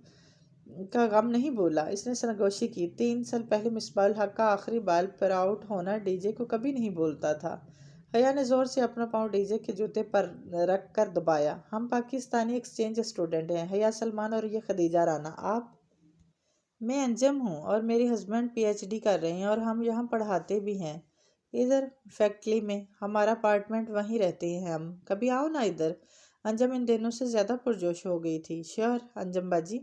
کا غم نہیں بھولا۔ اس نے سرگوشی کی۔ 3 سال پہلے مصباح الحق کا آخری بال پر آؤٹ ہونا ڈی جے کو کبھی نہیں بھولتا تھا۔ حیا نے زور سے اپنا پاؤں ڈی جے کے جوتے پر رکھ کر دبایا۔ ہم پاکستانی ایکسچینج اسٹوڈنٹ ہیں، حیا سلمان اور یہ خدیجہ رانا۔ آپ؟ میں انجم ہوں اور میرے ہسبینڈ پی ایچ ڈی کر رہے ہیں اور ہم یہاں پڑھاتے بھی ہیں۔ ادھر فیکٹری میں، ہمارا اپارٹمنٹ وہیں رہتے ہیں ہم۔ کبھی آؤ نا ادھر۔ انجم ان دنوں سے زیادہ پرجوش ہو گئی تھی۔ شیور انجم باجی۔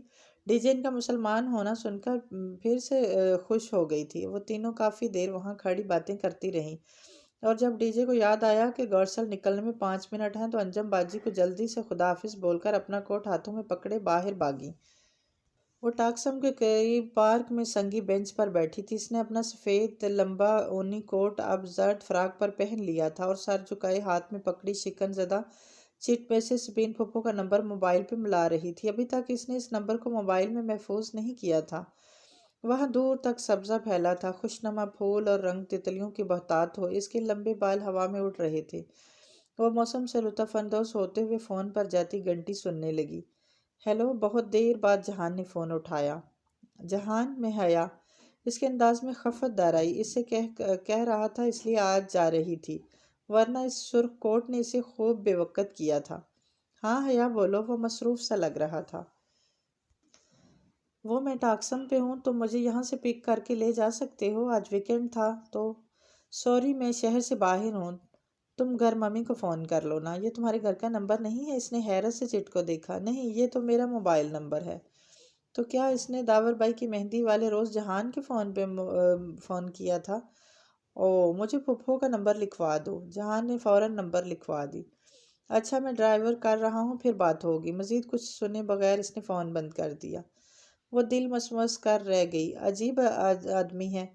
ڈی جے ان کا مسلمان ہونا سن کر پھر سے خوش ہو گئی تھی۔ وہ تینوں کافی دیر وہاں کھڑی باتیں کرتی رہیں اور جب ڈی جے کو یاد آیا کہ گورسل نکلنے میں 5 منٹ ہیں تو انجم باجی کو جلدی سے خدا حافظ بول کر اپنا کوٹ ہاتھوں میں پکڑے باہر بھاگی۔ وہ ٹاکسم کے قریب پارک میں سنگی بینچ پر بیٹھی تھی۔ اس نے اپنا سفید لمبا اونی کوٹ اب زرد فراق پر پہن لیا تھا اور سر جھکائے ہاتھ میں پکڑی شکن زدہ چٹ پہ سے سپین پھپھو کا نمبر موبائل پہ ملا رہی تھی۔ ابھی تک اس نے اس نمبر کو موبائل میں محفوظ نہیں کیا تھا۔ وہاں دور تک سبزہ پھیلا تھا، خوشنما پھول اور رنگ تتلیوں کی بہتات ہو۔ اس کے لمبے بال ہوا میں اڑ رہے تھے۔ وہ موسم سے لطف اندوز ہوتے ہوئے فون پر جاتی گھنٹی سننے لگی۔ ہیلو۔ بہت دیر بعد جہان نے فون اٹھایا۔ جہان، میں حیا۔ اس کے انداز میں خفت در آئی۔ اس سے کہہ رہا تھا اس لیے آج جا رہی تھی۔ ورنہ اس سرخ کوٹ نے اسے خوب بے وقت کیا تھا۔ ہاں حیا بولو، وہ مصروف سا لگ رہا تھا۔ وہ میں ٹاکسم پہ ہوں، تم مجھے یہاں سے پک کر کے لے جا سکتے ہو؟ آج ویکنڈ تھا تو۔ سوری، میں شہر سے باہر ہوں، تم گھر ممی کو فون کر لو نا۔ یہ تمہارے گھر کا نمبر نہیں ہے؟ اس نے حیرت سے چٹ کو دیکھا۔ نہیں، یہ تو میرا موبائل نمبر ہے۔ تو کیا اس نے داور بھائی کی مہندی والے روز جہان کے فون پہ فون کیا تھا؟ او، مجھے پھپھو کا نمبر لکھوا دو۔ جہان نے فوراً نمبر لکھوا دی۔ اچھا، میں ڈرائیور کر رہا ہوں، پھر بات ہوگی۔ مزید کچھ سنے بغیر اس نے فون بند کر دیا۔ وہ دل مسمس کر رہ گئی۔ عجیب آدمی ہے۔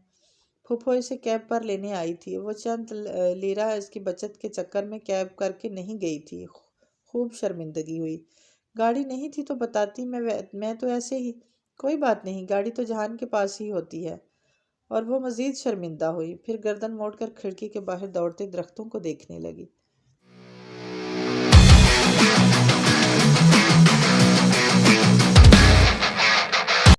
پھپھو اسے کیب پر لینے آئی تھی۔ وہ چند لیرہ اس کی بچت کے چکر میں کیب کر کے نہیں گئی تھی۔ خوب شرمندگی ہوئی۔ گاڑی نہیں تھی تو بتاتی، میں تو ایسے ہی۔ کوئی بات نہیں، گاڑی تو جہان کے پاس ہی ہوتی ہے۔ اور وہ مزید شرمندہ ہوئی، پھر گردن موڑ کر کھڑکی کے باہر دوڑتے درختوں کو دیکھنے لگی۔